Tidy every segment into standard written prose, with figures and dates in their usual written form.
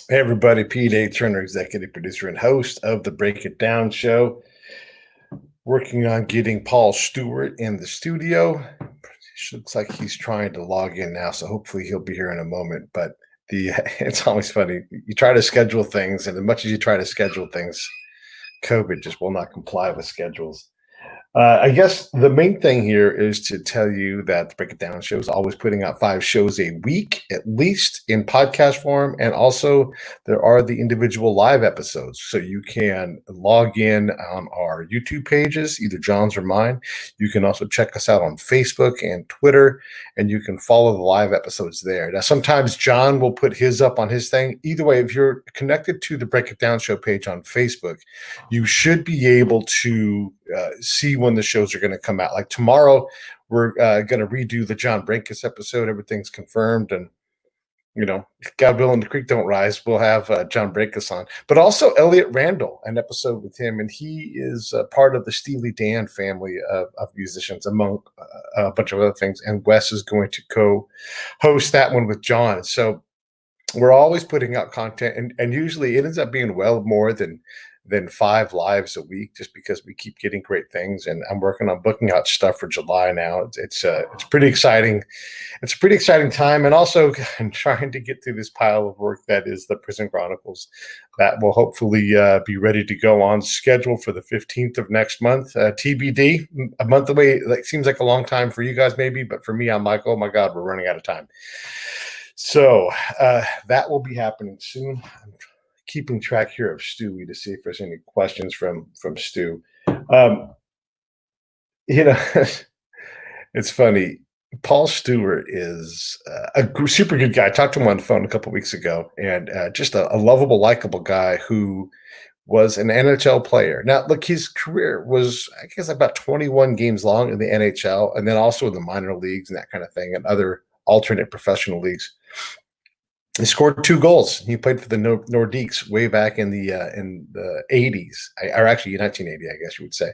Hey everybody, Pete A. Turner, executive producer and host of the Break It Down show. Working on getting Paul Stewart in the studio. Looks like he's trying to log in now, so hopefully he'll be here in a moment. But it's always funny. You try to schedule things, and as much as you try to schedule things, COVID just will not comply with schedules. I guess the main thing here is to tell you that the Break It Down show is always putting out 5 shows a week, at least in podcast form. And also, there are the individual live episodes. So you can log in on our YouTube pages, either John's or mine. You can also check us out on Facebook and Twitter, and you can follow the live episodes there. Now, sometimes John will put his up on his thing. Either way, if you're connected to the Break It Down show page on Facebook, you should be able to see when the shows are going to come out. Like tomorrow, we're going to redo the John Brinkus episode. Everything's confirmed, and God willing, the creek don't rise. We'll have John Brinkus on, but also Elliot Randall, an episode with him, and he is part of the Steely Dan family of musicians, among a bunch of other things. And Wes is going to co-host that one with John. So we're always putting out content, and usually it ends up being well more than 5 lives a week, just because we keep getting great things. And I'm working on booking out stuff for July now. It's pretty exciting. It's a pretty exciting time, and also I'm trying to get through this pile of work that is the Prison Chronicles. That will hopefully be ready to go on schedule for the 15th of next month. TBD, a month away. Like, seems like a long time for you guys, maybe, but for me, I'm like, oh my God, we're running out of time. So that will be happening soon. I'm keeping track here of Stewy to see if there's any questions from Stu. You know, it's funny. Paul Stewart is a super good guy. I talked to him on the phone a couple weeks ago, and just a lovable, likable guy who was an NHL player. Now, look, his career was, I guess, about 21 games long in the NHL, and then also in the minor leagues and that kind of thing, and other alternate professional leagues. He scored 2 goals. He played for the Nordiques way back in the 80s, or actually 1980, I guess you would say.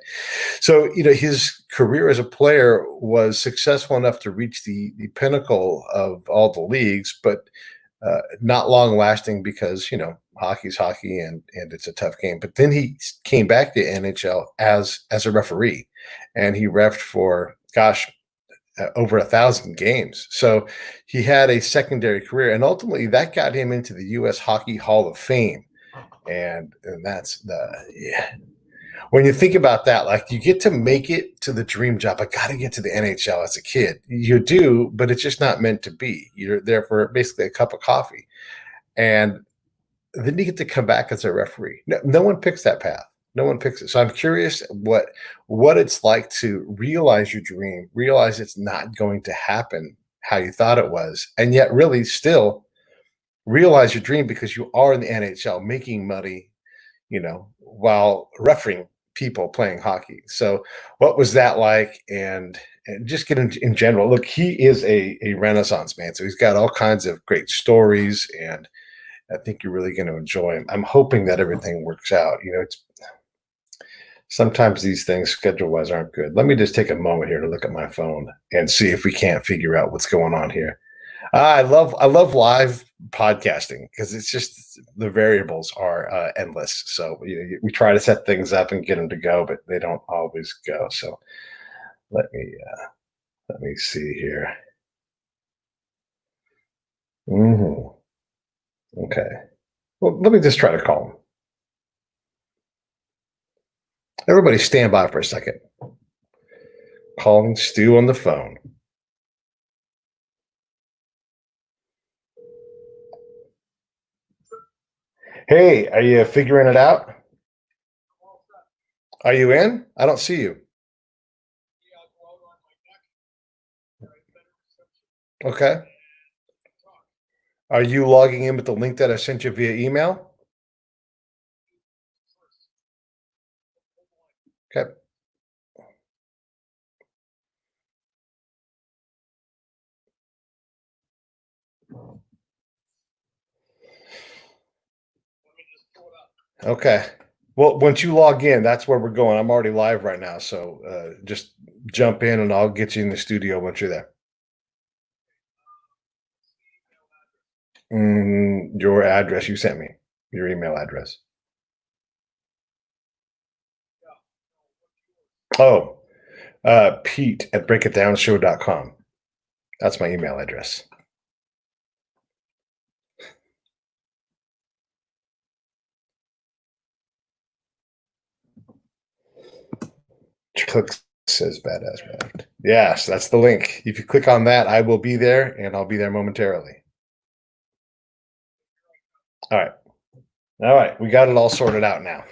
So, his career as a player was successful enough to reach the pinnacle of all the leagues, but not long lasting because, hockey's hockey and it's a tough game. But then he came back to NHL as a referee, and he refed for, over 1,000 games. So he had a secondary career, and ultimately that got him into the U.S. Hockey Hall of Fame. And that's when you think about that, like, you get to make it to the dream job. I got to get to the NHL as a kid. You do, but it's just not meant to be. You're there for basically a cup of coffee. And then you get to come back as a referee. No one picks that path. No one picks it. So I'm curious what it's like to realize your dream, realize it's not going to happen how you thought it was, and yet really still realize your dream because you are in the NHL making money, while refereeing people playing hockey. So what was that like? And just get in general. Look, he is a Renaissance man. So he's got all kinds of great stories, and I think you're really going to enjoy him. I'm hoping that everything works out. Sometimes these things schedule-wise aren't good. Let me just take a moment here to look at my phone and see if we can't figure out what's going on here. I love live podcasting because it's just the variables are endless. So we try to set things up and get them to go, but they don't always go. So let me see here. Okay. Well, let me just try to call him. Everybody stand by for a second. Calling Stu on the phone. Hey, are you figuring it out? Are you in? I don't see you. Okay. Are you logging in with the link that I sent you via email? Okay. Okay. Well, once you log in, that's where we're going. I'm already live right now, so just jump in and I'll get you in the studio once you're there. Your address you sent me, your email address. Oh, Pete at breakitdownshow.com. That's my email address. Click says badass raft. Yes, that's the link. If you click on that, I will be there, and I'll be there momentarily. All right. All right. We got it all sorted out now.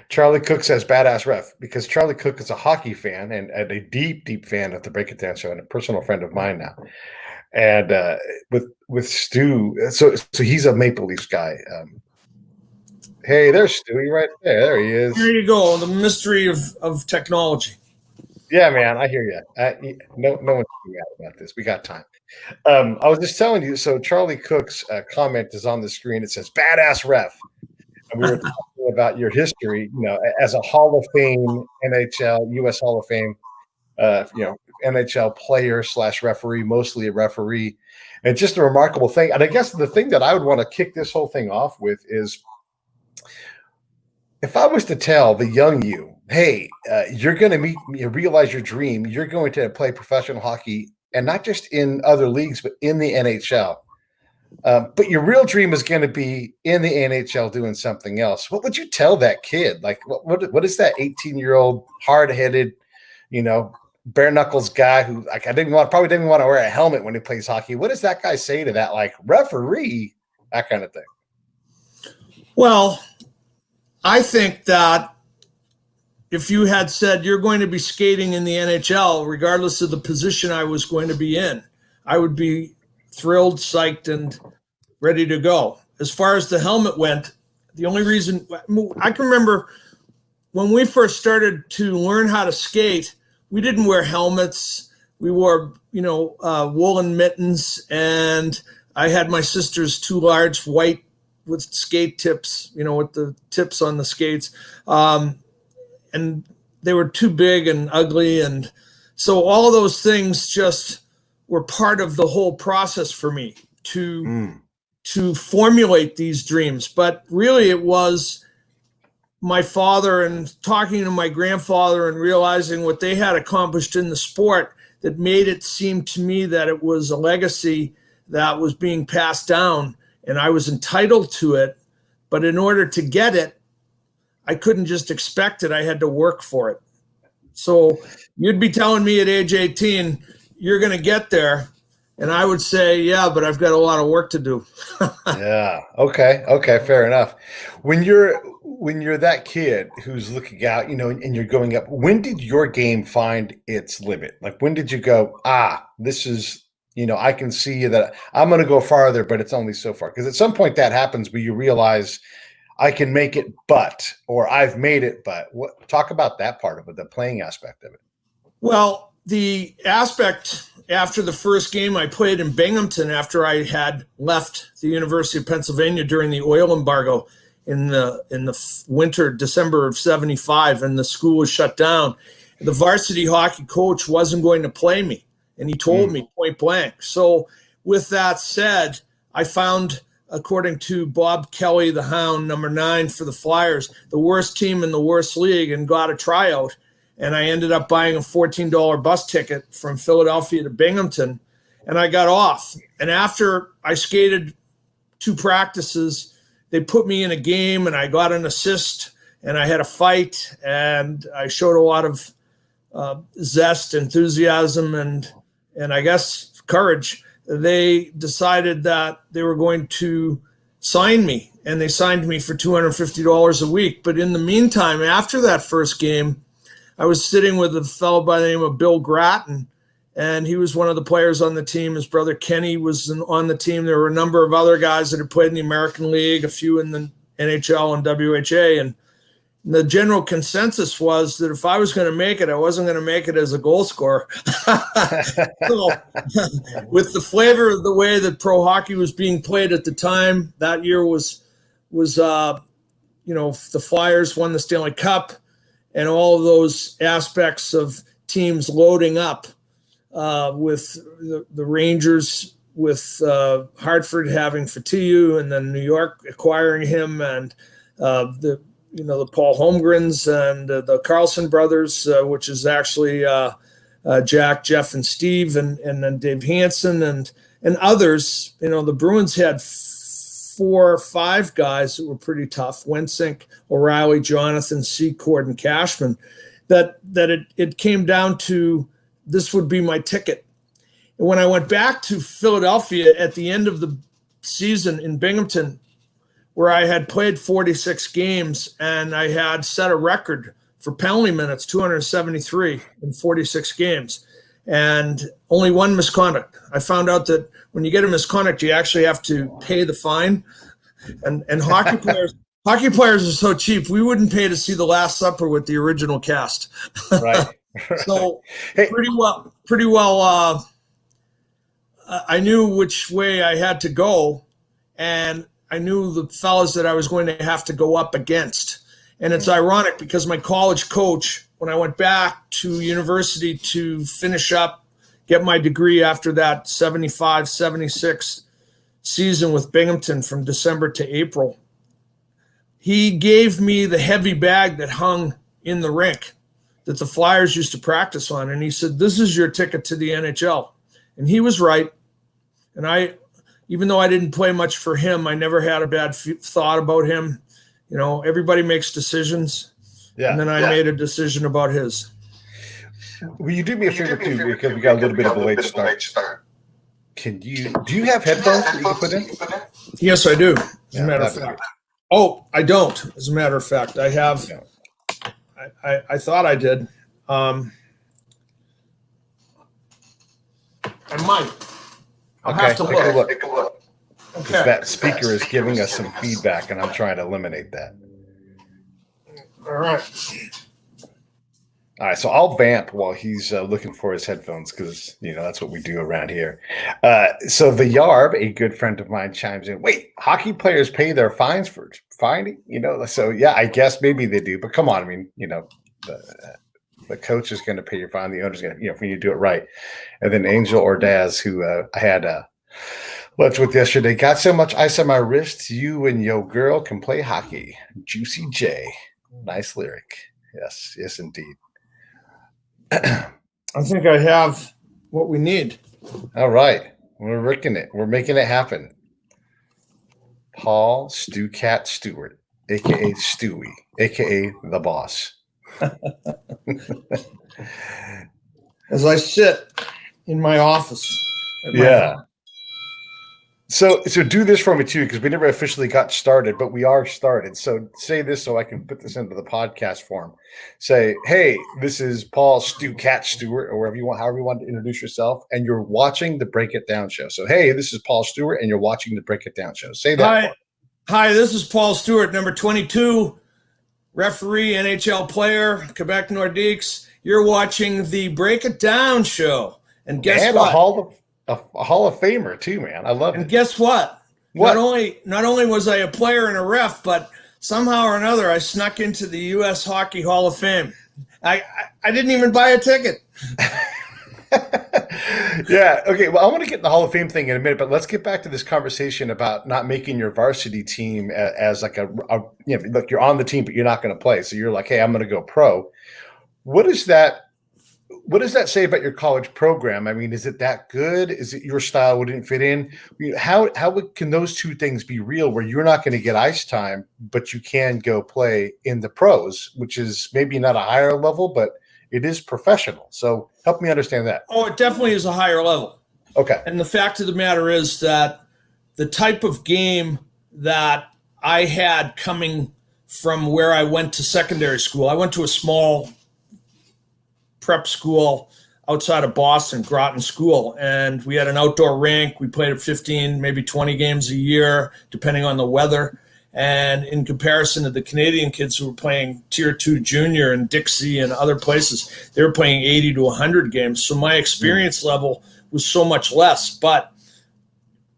Charlie Cook says badass ref because Charlie Cook is a hockey fan and a deep, deep fan of the Break It Down show and a personal friend of mine now. And with Stu, so he's a Maple Leafs guy. Hey, there's Stewy right there. There he is. There you go. The mystery of technology. Yeah, man, I hear you. No one's mad about this. We got time. I was just telling you. So Charlie Cook's comment is on the screen. It says "badass ref," and we were talking about your history. As a Hall of Fame NHL, U.S. Hall of Fame, NHL player / referee, mostly a referee, and just a remarkable thing. And I guess the thing that I would want to kick this whole thing off with is, if I was to tell the young you, hey, you're going to realize your dream, you're going to play professional hockey, and not just in other leagues, but in the NHL. But your real dream is going to be in the NHL doing something else. What would you tell that kid? Like, what is that 18-year-old hard-headed, bare knuckles guy who probably didn't want to wear a helmet when he plays hockey? What does that guy say to that, like, referee, that kind of thing? Well, I think that if you had said you're going to be skating in the NHL, regardless of the position I was going to be in, I would be thrilled, psyched, and ready to go. As far as the helmet went, the only reason I can remember when we first started to learn how to skate, we didn't wear helmets. We wore, woolen mittens, and I had my sister's two large white with skate tips, with the tips on the skates. And they were too big and ugly. And so all of those things just were part of the whole process for me to formulate these dreams. But really it was my father and talking to my grandfather and realizing what they had accomplished in the sport that made it seem to me that it was a legacy that was being passed down. And I was entitled to it, but in order to get it, I couldn't just expect it. I had to work for it. So you'd be telling me at age 18, you're going to get there. And I would say, yeah, but I've got a lot of work to do. Yeah. Okay. Fair enough. When you're that kid who's looking out, and you're going up, when did your game find its limit? Like, when did you go, this is, I can see that I'm going to go farther, but it's only so far. Because at some point that happens where you realize I can make it, or I've made it, talk about that part of it, the playing aspect of it. Well, the aspect after the first game I played in Binghamton, after I had left the University of Pennsylvania during the oil embargo in the winter, December of '75, and the school was shut down, the varsity hockey coach wasn't going to play me. And he told me point blank. So with that said, I found, according to Bob Kelly, the Hound, number 9 for the Flyers, the worst team in the worst league, and got a tryout. And I ended up buying a $14 bus ticket from Philadelphia to Binghamton, and I got off. And after I skated 2 practices, they put me in a game, and I got an assist, and I had a fight, and I showed a lot of zest, enthusiasm, and I guess courage. They decided that they were going to sign me, and they signed me for $250 a week. But in the meantime, after that first game, I was sitting with a fellow by the name of Bill Gratton, and he was one of the players on the team. His brother Kenny was on the team. There were a number of other guys that had played in the American League, a few in the NHL and WHA, and the general consensus was that if I was going to make it, I wasn't going to make it as a goal scorer. So, with the flavor of the way that pro hockey was being played at the time, that year was the Flyers won the Stanley Cup, and all of those aspects of teams loading up with the Rangers Hartford having Fatiyu, and then New York acquiring him, and the Paul Holmgrens and the Carlson brothers, which is actually Jack, Jeff, and Steve, and then Dave Hansen and others. The Bruins had 4 or 5 guys that were pretty tough: Wensink, O'Reilly, Jonathan, Secord, and Cashman. That it came down to, this would be my ticket. And when I went back to Philadelphia at the end of the season in Binghamton, where I had played 46 games and I had set a record for penalty minutes, 273 in 46 games, and only 1 misconduct. I found out that when you get a misconduct, you actually have to pay the fine. And hockey players are so cheap. We wouldn't pay to see The Last Supper with the original cast. Right. So pretty well. I knew which way I had to go, and I knew the fellas that I was going to have to go up against. And it's ironic because my college coach, when I went back to university to finish up, get my degree after that 75-76 season with Binghamton from December to April, he gave me the heavy bag that hung in the rink that the Flyers used to practice on. And he said, "This is your ticket to the NHL." And he was right. And even though I didn't play much for him, I never had a bad thought about him. Everybody makes decisions. Yeah. And then I made a decision about his. Will you do me a favor too, because we got a little bit of a late start. Do you have headphones that you can put in? Yes, I do. As a matter of fact. Oh, I don't. As a matter of fact, I have. Yeah. I thought I did. I might. I'll have to look. Take a look. Okay. That speaker is giving us some feedback, and I'm trying to eliminate that. All right. All right, so I'll vamp while he's looking for his headphones, because that's what we do around here. So the Yarb, a good friend of mine, chimes in. Wait, hockey players pay their fines for fining? So yeah, I guess maybe they do, but come on, I mean, the coach is going to pay your fine, the owner's going to, when you do it right. And then Angel Ordaz, who I had lunch with yesterday, got so much ice on my wrist, you and your girl can play hockey. Juicy J, nice lyric. Yes, indeed. I think I have what we need. All right. We're rigging it. We're making it happen. Paul Stewcat Stewart, a.k.a. Stewy, a.k.a. the boss. As I sit in my office. So do this for me too, because we never officially got started, but we are started. So say this so I can put this into the podcast form. Say, hey, this is Paul Stewcat Stewart, or however you want to introduce yourself, and you're watching the Break It Down show. So, hey, this is Paul Stewart, and you're watching the Break It Down show. Say that. Hi, this is Paul Stewart, number 22, referee, NHL player, Quebec Nordiques. You're watching the Break It Down show. And guess what? A Hall of Famer too, man. I love it. And guess what? Not only was I a player and a ref, but somehow or another I snuck into the U.S. Hockey Hall of Fame. I didn't even buy a ticket. Yeah. Okay. Well, I want to get in the Hall of Fame thing in a minute, but let's get back to this conversation about not making your varsity team as like look, you're on the team, but you're not going to play. So you're like, hey, I'm going to go pro. What does that say about your college program? I mean, is it that good? Is it your style wouldn't fit in? How can those two things be real, where you're not going to get ice time, but you can go play in the pros, which is maybe not a higher level, but it is professional. So help me understand that. Oh, it definitely is a higher level. Okay. And the fact of the matter is that the type of game that I had coming from where I went to secondary school, I went to a small prep school outside of Boston, Groton School, and we had an outdoor rink. We played at 15, maybe 20 games a year, depending on the weather. And in comparison to the Canadian kids who were playing Tier 2 junior in Dixie and other places, they were playing 80 to 100 games. So my experience level was so much less. But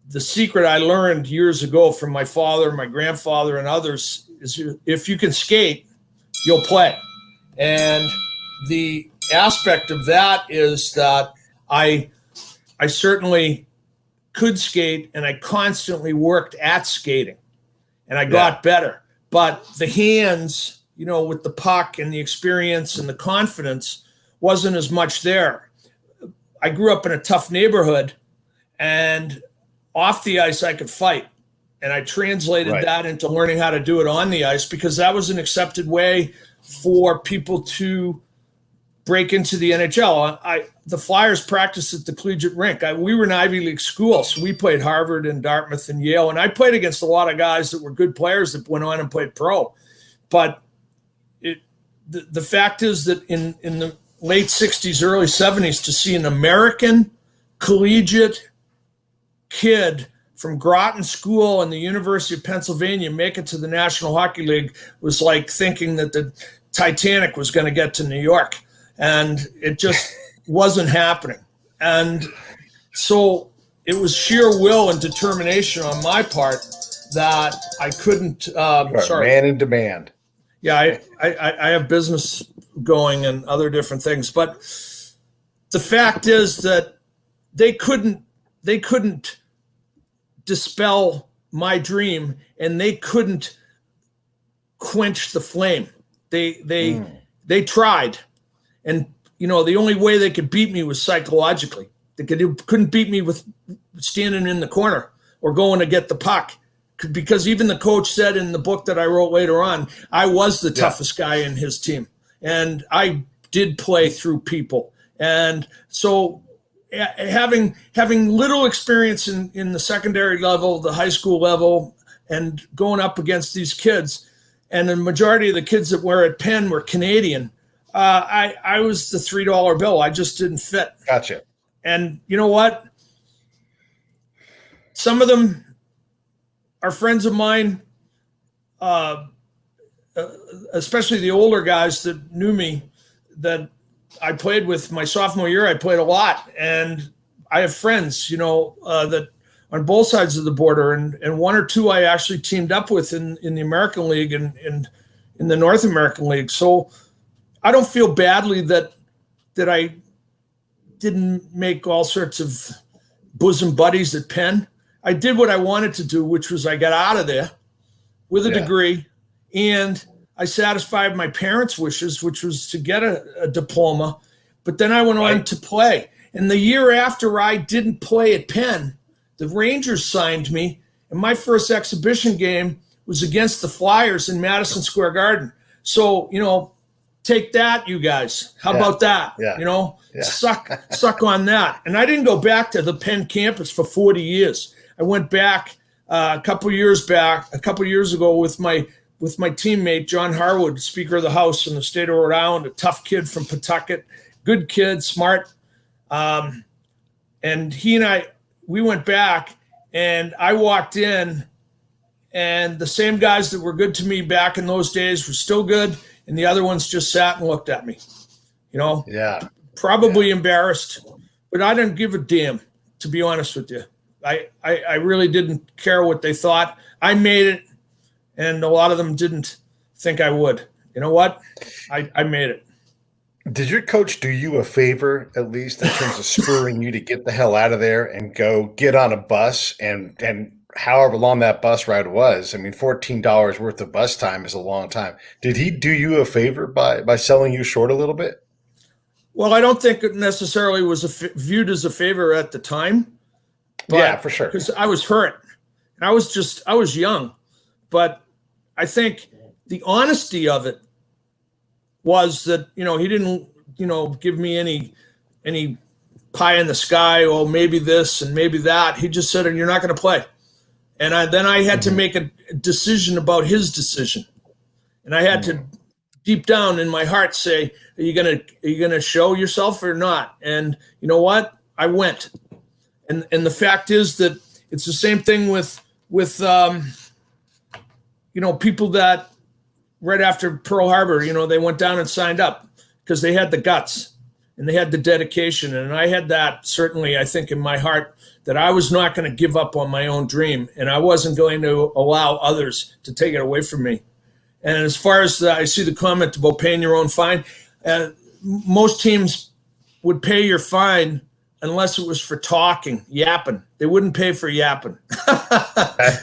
the secret I learned years ago from my father, my grandfather, and others is if you can skate, you'll play. And the aspect of that is that I certainly could skate, and I constantly worked at skating, and I got better. But the hands, with the puck and the experience and the confidence wasn't as much there. I grew up in a tough neighborhood, and off the ice I could fight. And I translated that into learning how to do it on the ice, because that was an accepted way for people to break into the NHL. The Flyers practiced at the collegiate rink. We were an Ivy League school, so we played Harvard and Dartmouth and Yale. And I played against a lot of guys that were good players that went on and played pro. But the fact is that in the late 60s, early 70s, to see an American collegiate kid from Groton School and the University of Pennsylvania make it to the National Hockey League was like thinking that the Titanic was going to get to New York. And it just wasn't happening. And so it was sheer will and determination on my part that I couldn't. Man in demand. Yeah, I have business going and other different things. But the fact is that they couldn't dispel my dream, and they couldn't quench the flame. They tried, and the only way they could beat me was psychologically. They couldn't beat me with standing in the corner or going to get the puck, because even the coach said in the book that I wrote later on, I was the toughest guy in his team, and I did play through people. And so having little experience in the secondary level, the high school level, and going up against these kids, and the majority of the kids that were at Penn were Canadian, I was the $3 bill. I just didn't fit. Gotcha. And you know what? Some of them are friends of mine, especially the older guys that knew me, that I played with my sophomore year. I played a lot, and I have friends, that on both sides of the border, and one or two I actually teamed up with in the American League and in the North American League. So I don't feel badly that I didn't make all sorts of bosom buddies at Penn. I did what I wanted to do, which was I got out of there with a degree, and I satisfied my parents' wishes, which was to get a diploma. But then I went on to play. And the year after I didn't play at Penn, the Rangers signed me, and my first exhibition game was against the Flyers in Madison Square Garden. So, take that, you guys. How about that? Suck on that. And I didn't go back to the Penn campus for 40 years. I went back a couple years ago with my teammate, John Harwood, Speaker of the House in the state of Rhode Island, a tough kid from Pawtucket, good kid, smart. And he and we went back, and I walked in, and the same guys that were good to me back in those days were still good, and the other ones just sat and looked at me, probably embarrassed, but I didn't give a damn, to be honest with you. I really didn't care what they thought. I made it, and a lot of them didn't think I would. You know what? I made it. Did your coach do you a favor, at least in terms of spurring you to get the hell out of there and go get on a bus and however long that bus ride was? I mean, $14 worth of bus time is a long time. Did he do you a favor by selling you short a little bit? Well, I don't think it necessarily was viewed as a favor at the time. Yeah, for sure. Because I was hurt, and I was young. But I think the honesty of it was that, he didn't, give me any pie in the sky, or maybe this and maybe that. He just said, you're not going to play. And then I had to make a decision about his decision. And I had to deep down in my heart say, are you going to show yourself or not? And you know what? I went. And the fact is that it's the same thing with people that right after Pearl Harbor, they went down and signed up because they had the guts and they had the dedication. And I had that, certainly, I think, in my heart, that I was not going to give up on my own dream, and I wasn't going to allow others to take it away from me. And as far as I see the comment about paying your own fine, most teams would pay your fine unless it was for talking, yapping. They wouldn't pay for yapping.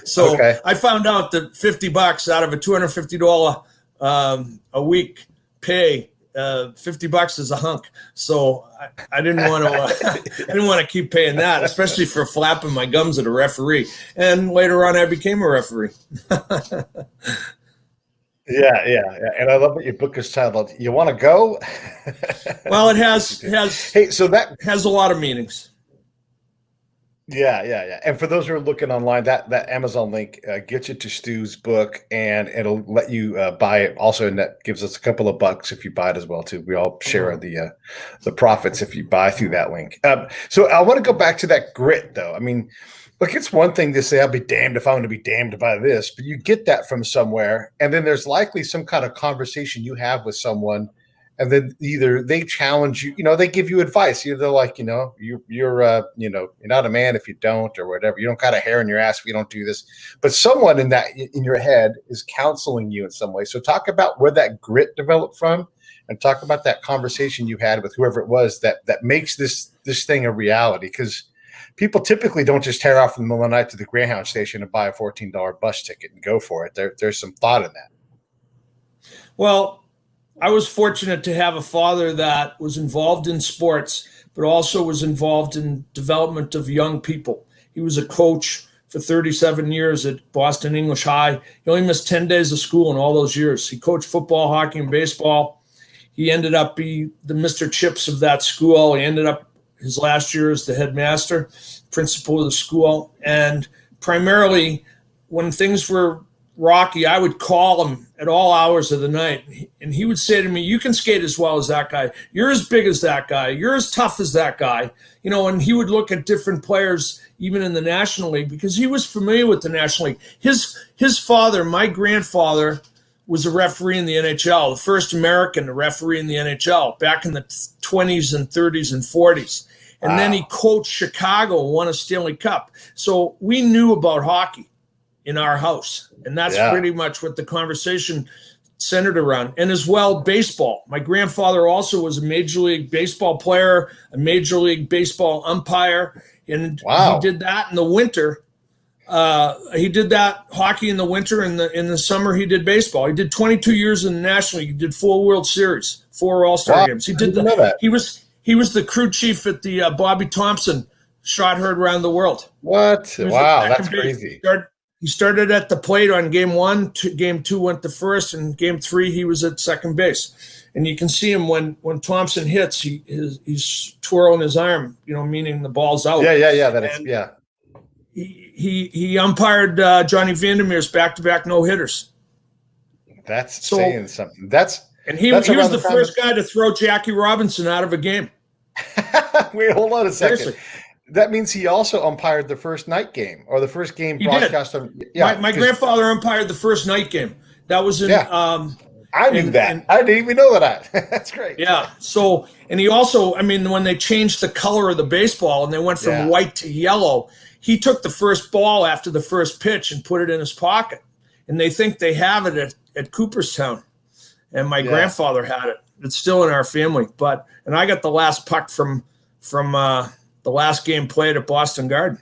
So Okay. I found out that $50 out of a $250 a week pay, $50 is a hunk. So I didn't want to. I didn't want to keep paying that, especially for flapping my gums at a referee. And later on, I became a referee. Yeah. And I love that your book is titled "You Want to Go." Well, it has Hey, so that has a lot of meanings. Yeah. And for those who are looking online, that Amazon link gets you to Stu's book, and it'll let you buy it. Also, and that gives us a couple of bucks if you buy it as well too. We all share the profits if you buy through that link. So I want to go back to that grit, though. I mean, look, it's one thing to say, "I'll be damned if I'm going to be damned by this," but you get that from somewhere, and then there's likely some kind of conversation you have with someone. And then either they challenge you, they give you advice. They're like, you're not a man if you don't, or whatever. You don't got a hair in your ass if you don't do this. But someone in your head is counseling you in some way. So talk about where that grit developed from, and talk about that conversation you had with whoever it was that makes this thing a reality. Because people typically don't just tear off in the middle of the night to the Greyhound station and buy a $14 bus ticket and go for it. There's some thought in that. Well, I was fortunate to have a father that was involved in sports, but also was involved in development of young people. He was a coach for 37 years at Boston English High. He only missed 10 days of school in all those years. He coached football, hockey, and baseball. He ended up being the Mr. Chips of that school. He ended up his last year as the headmaster, principal of the school. And primarily when things were rocky, I would call him at all hours of the night, and he would say to me, "You can skate as well as that guy. You're as big as that guy. You're as tough as that guy." And he would look at different players, even in the National League, because he was familiar with the National League. His father, my grandfather, was a referee in the NHL, the first American to referee in the NHL back in the 20s and 30s and 40s. And Then he coached Chicago and won a Stanley Cup. So we knew about hockey in our house. And that's pretty much what the conversation centered around. And as well, baseball. My grandfather also was a Major League Baseball player, a Major League Baseball umpire. And he did that in the winter. He did that hockey in the winter. In the summer, he did baseball. He did 22 years in the National League. He did 4 World Series, 4 All-Star games. He did that. He was the crew chief at the Bobby Thompson shot heard around the world. What? Wow, that's crazy. He started at the plate on game 1. Game 2 went to first, and game 3 he was at second base. And you can see him when Thompson hits, he's twirling his arm, meaning the ball's out. Yeah. He umpired Johnny Vandermeer's back-to-back no-hitters. That's saying something. He was the first guy to throw Jackie Robinson out of a game. Wait, hold on a second. Seriously. That means he also umpired the first night game, or the first game broadcast. My grandfather umpired the first night game. That was in. I knew that. I didn't even know that. That's great. Yeah. So, and he also, when they changed the color of the baseball and they went from white to yellow, he took the first ball after the first pitch and put it in his pocket. And they think they have it at Cooperstown. And my grandfather had it. It's still in our family. And I got the last puck from the last game played at Boston Garden.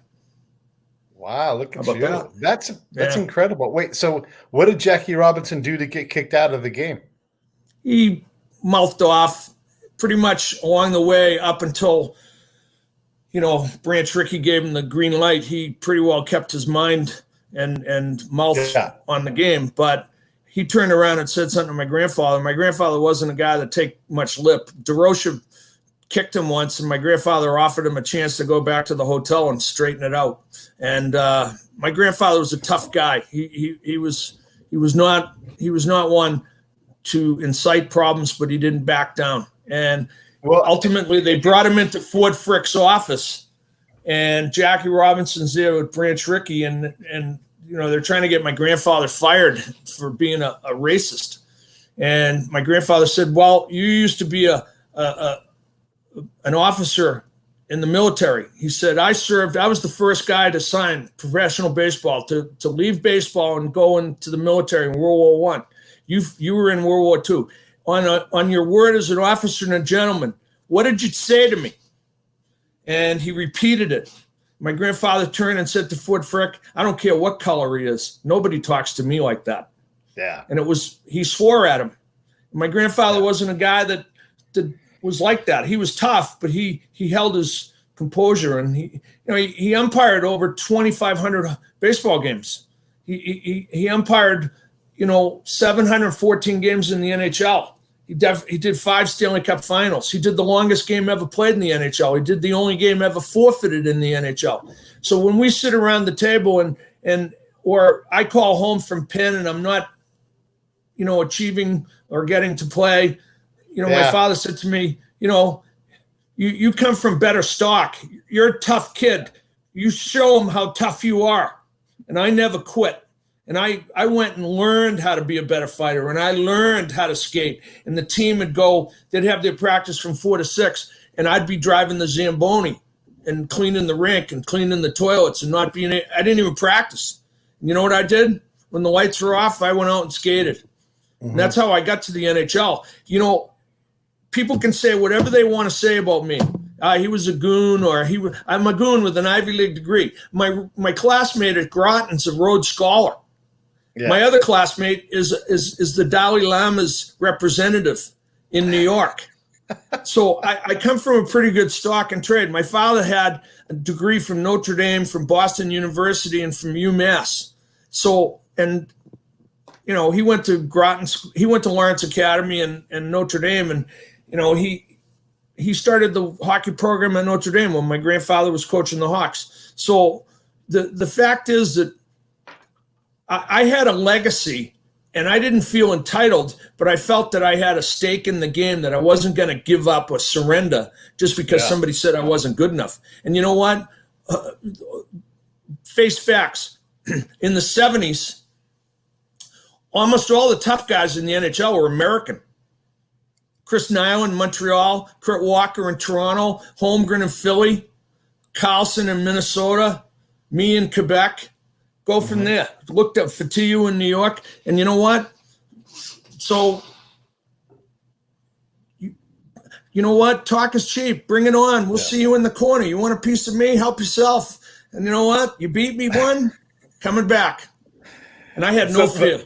Wow, look at you. That's incredible. Wait, so what did Jackie Robinson do to get kicked out of the game? He mouthed off pretty much along the way up until, Branch Rickey gave him the green light. He pretty well kept his mind and mouth on the game. But he turned around and said something to my grandfather. My grandfather wasn't a guy that take much lip. DeRocha kicked him once, and my grandfather offered him a chance to go back to the hotel and straighten it out. And my grandfather was a tough guy. He was not one to incite problems, but he didn't back down. And ultimately, they brought him into Ford Frick's office, and Jackie Robinson's there with Branch Rickey, and they're trying to get my grandfather fired for being a racist. And my grandfather said, "Well, you used to be an officer in the military." He said, I was the first guy to sign professional baseball, to leave baseball and go into the military in World War I. You were in World War II. On your word as an officer and a gentleman, what did you say to me? and he repeated it. My grandfather turned and said to Ford Frick, I don't care what color he is. Nobody talks to me like that. Yeah. And he swore at him. My grandfather wasn't a guy that was like that. He was tough, but he held his composure, and he umpired over 2,500 baseball games. He umpired, 714 games in the NHL. He did 5 Stanley Cup finals. He did the longest game ever played in the NHL. He did the only game ever forfeited in the NHL. So when we sit around the table or I call home from Penn and I'm not, achieving or getting to play, my father said to me, you come from better stock. You're a tough kid. You show them how tough you are. And I never quit. And I went and learned how to be a better fighter, and I learned how to skate. And the team they'd have their practice from 4 to 6, and I'd be driving the Zamboni and cleaning the rink and cleaning the toilets and I didn't even practice. And you know what I did? When the lights were off, I went out and skated. Mm-hmm. And that's how I got to the NHL. People can say whatever they want to say about me. He was a goon, or I'm a goon with an Ivy League degree. My classmate at Groton's a Rhodes Scholar. Yeah. My other classmate is the Dalai Lama's representative in New York. So I come from a pretty good stock and trade. My father had a degree from Notre Dame, from Boston University, and from UMass. So, and he went to Groton. He went to Lawrence Academy and Notre Dame, and he started the hockey program at Notre Dame when my grandfather was coaching the Hawks. So the fact is that I had a legacy, and I didn't feel entitled, but I felt that I had a stake in the game, that I wasn't going to give up or surrender just because somebody said I wasn't good enough. And you know what? Face facts. In the 70s, almost all the tough guys in the NHL were American. Chris Nilan in Montreal, Kurt Walker in Toronto, Holmgren in Philly, Carlson in Minnesota, me in Quebec. Go from there. Looked up Fatiou in New York. And you know what? So, you know what? Talk is cheap. Bring it on. We'll see you in the corner. You want a piece of me? Help yourself. And you know what? You beat me one, coming back. And I had no fear.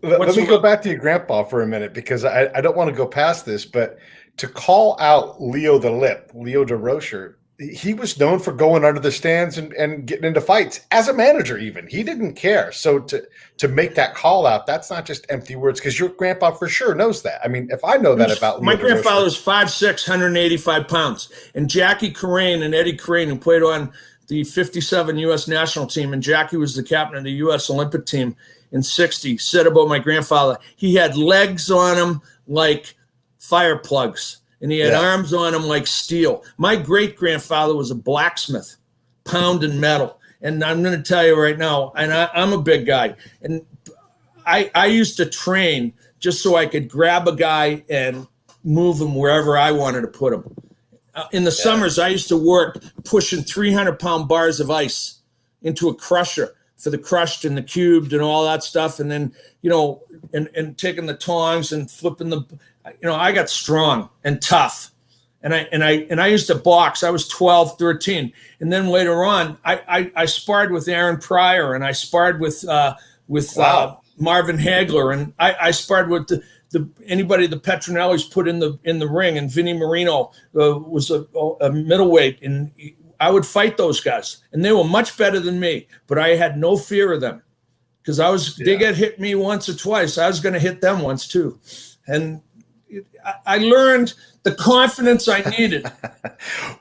Let me go back to your grandpa for a minute, because I don't want to go past this, but to call out Leo the Lip, Leo DeRocher, he was known for going under the stands and getting into fights as a manager. Even he didn't care. So to make that call out, that's not just empty words, because your grandpa for sure knows that. I mean, if I know that about my grandfather was 5'6", 185 pounds, and Jackie Carrane and Eddie Carrane, who played on the 57 U.S. national team, and Jackie was the captain of the U.S. Olympic team in 60, said about my grandfather, he had legs on him like fire plugs. And he had arms on him like steel. My great-grandfather was a blacksmith, pounding metal. And I'm going to tell you right now, and I'm a big guy, and I used to train just so I could grab a guy and move him wherever I wanted to put him. In the summers, I used to work pushing 300-pound bars of ice into a crusher for the crushed and the cubed and all that stuff. And then, and taking the tongs and flipping I got strong and tough, and I used to box. I was 12, 13, and then later on, I sparred with Aaron Pryor, and I sparred with Marvin Hagler, and I sparred with anybody the Petronellis put in the ring, and Vinnie Marino was a middleweight, and I would fight those guys, and they were much better than me, but I had no fear of them, because they get hit me once or twice. I was going to hit them once too, and I learned the confidence I needed.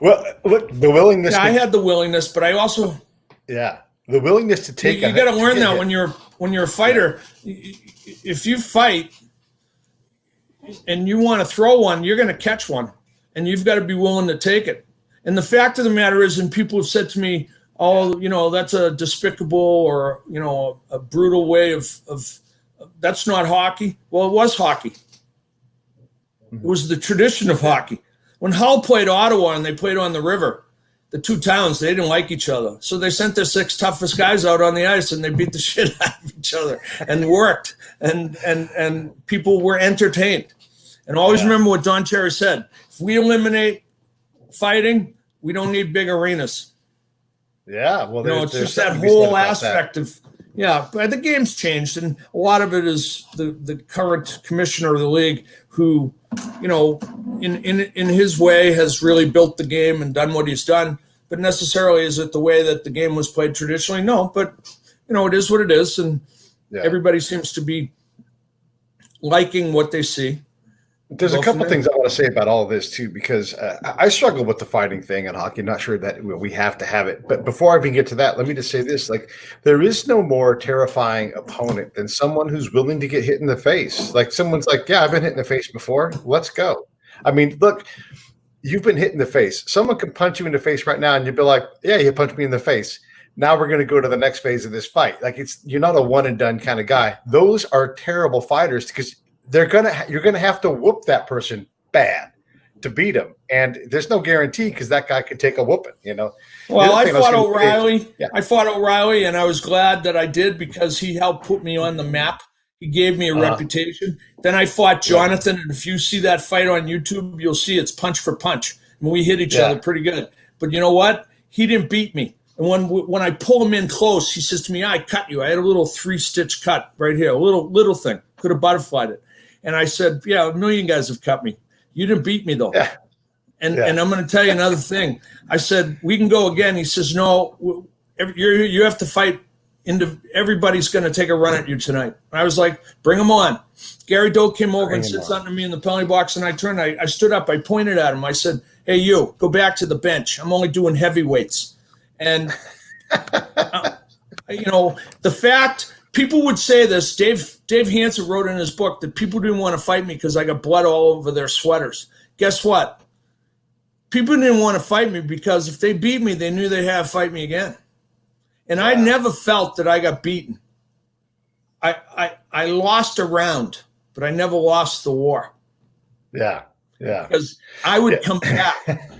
Well, look, the willingness. I had the willingness, but I also the willingness to take. You got to learn that when you're a fighter. If you fight and you want to throw one, you're going to catch one, and you've got to be willing to take it. And the fact of the matter is, and people have said to me, "Oh, that's a despicable or a brutal way of that's not hockey." Well, it was hockey. It was the tradition of hockey. When Hull played Ottawa and they played on the river, the two towns, they didn't like each other. So they sent their 6 toughest guys out on the ice, and they beat the shit out of each other and worked. And people were entertained. And always remember what Don Cherry said. If we eliminate fighting, we don't need big arenas. Yeah, well, It's just that whole aspect of, but the game's changed, and a lot of it is the current commissioner of the league who, in his way has really built the game and done what he's done. But necessarily is it the way that the game was played traditionally? No, but it is what it is, and everybody seems to be liking what they see. There's a couple things I want to say about all of this too, because I struggle with the fighting thing in hockey. I'm not sure that we have to have it, but before I even get to that, let me just say this: like, there is no more terrifying opponent than someone who's willing to get hit in the face. Like, someone's like, "Yeah, I've been hit in the face before. Let's go." I mean, look, you've been hit in the face. Someone can punch you in the face right now, and you'd be like, "Yeah, you punched me in the face." Now we're going to go to the next phase of this fight. Like, you're not a one and done kind of guy. Those are terrible fighters because you're going to have to whoop that person bad to beat him, and there's no guarantee because that guy could take a whooping. Well, I fought O'Reilly. I fought O'Reilly, and I was glad that I did because he helped put me on the map. He gave me a reputation. Then I fought Jonathan, and if you see that fight on YouTube, you'll see it's punch for punch. And we hit each other pretty good. But you know what? He didn't beat me. And when I pull him in close, he says to me, "I cut you. I had a little 3-stitch cut right here, a little thing. Could have butterflied it." And I said, "Yeah, a million guys have cut me. You didn't beat me, though." Yeah. And I'm going to tell you another thing. I said, "We can go again." He says, "No, you have to fight. Everybody's going to take a run at you tonight." I was like, "Bring them on." Gary Doak came over and said something to me in the penalty box, and I turned. I stood up. I pointed at him. I said, "Hey, you, go back to the bench. I'm only doing heavyweights." And, the fact – people would say this. Dave Hansen wrote in his book that people didn't want to fight me because I got blood all over their sweaters. Guess what? People didn't want to fight me because if they beat me, they knew they'd have to fight me again. And I never felt that I got beaten. I lost a round, but I never lost the war. Yeah. Because I would come back.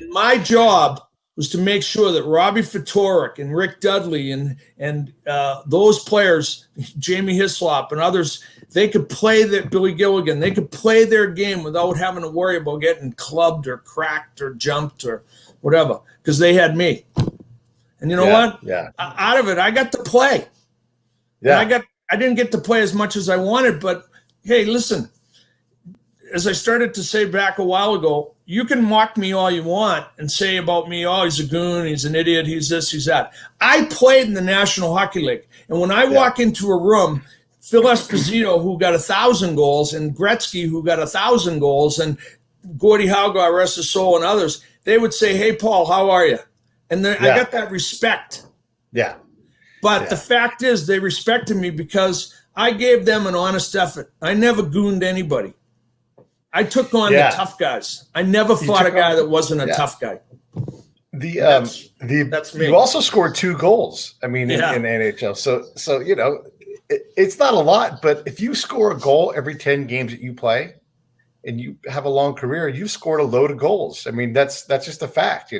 My job was to make sure that Robbie Fatorik and Rick Dudley and those players, Jamie Hislop and others, they could play Billy Gilligan. They could play their game without having to worry about getting clubbed or cracked or jumped or whatever because they had me. And you know what? Yeah. Out of it, I got to play. Yeah. And I didn't get to play as much as I wanted, but hey, listen, as I started to say back a while ago, you can mock me all you want and say about me, "Oh, he's a goon, he's an idiot, he's this, he's that." I played in the National Hockey League. And when I walk into a room, Phil Esposito, who got 1,000 goals, and Gretzky, who got 1,000 goals, and Gordie Howe, God rest his soul, and others, they would say, "Hey, Paul, how are you?" And I got that respect. Yeah. But the fact is they respected me because I gave them an honest effort. I never gooned anybody. I took on the tough guys. I never fought a guy that wasn't a tough guy. That's me. You also scored 2 goals. I mean, in NHL. So it's not a lot, but if you score a goal every 10 games that you play, and you have a long career, you've scored a load of goals. I mean, that's just a fact,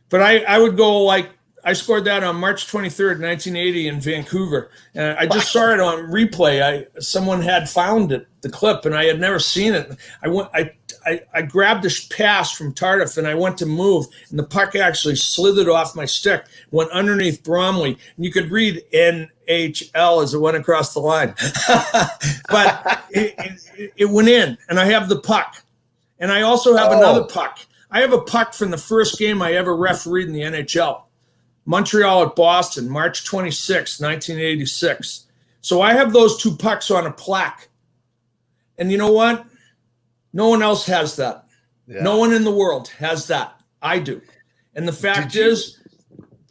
But I would go like I scored that on March 23rd, 1980 in Vancouver. And I just saw it on replay. Someone had found the clip, and I had never seen it. I grabbed this pass from Tardif, and I went to move, and the puck actually slithered off my stick, went underneath Bromley, and you could read NHL as it went across the line. But it went in, and I have the puck. And I also have another puck. I have a puck from the first game I ever refereed in the NHL. Montreal at Boston, March 26, 1986. So I have those 2 pucks on a plaque. And you know what? No one else has that. Yeah. No one in the world has that. I do. And the fact is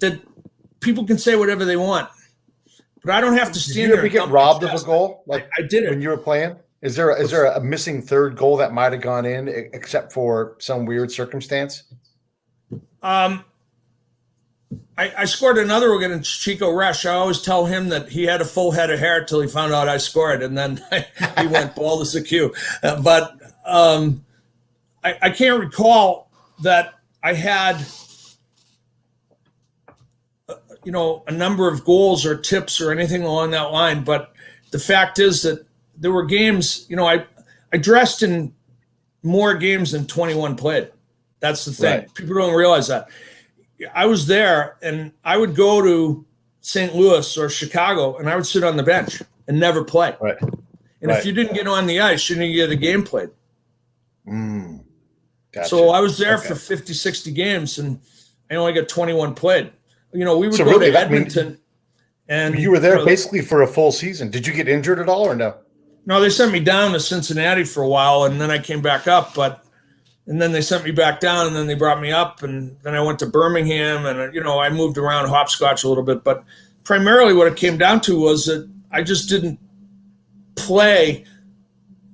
that people can say whatever they want. But I don't have to stand there. Did you ever get robbed of a goal? Like I did it. When you were playing? Is there a missing third goal that might have gone in except for some weird circumstance? I scored another one against Chico Resch. I always tell him that he had a full head of hair till he found out I scored, and then he went bald as a cue. But I can't recall that I had, a number of goals or tips or anything along that line. But the fact is that there were games, I dressed in more games than 21 played. That's the thing. Right. People don't realize that. I was there, and I would go to St. Louis or Chicago, and I would sit on the bench and never play. Right. And if you didn't get on the ice, you didn't get a game played. Gotcha. So I was there for 50, 60 games, and I only got 21 played. We would go really, to Edmonton. And you were there basically for a full season. Did you get injured at all or no? No, they sent me down to Cincinnati for a while, and then I came back up. And then they sent me back down, and then they brought me up, and then I went to Birmingham, and I moved around hopscotch a little bit. But primarily, what it came down to was that I just didn't play,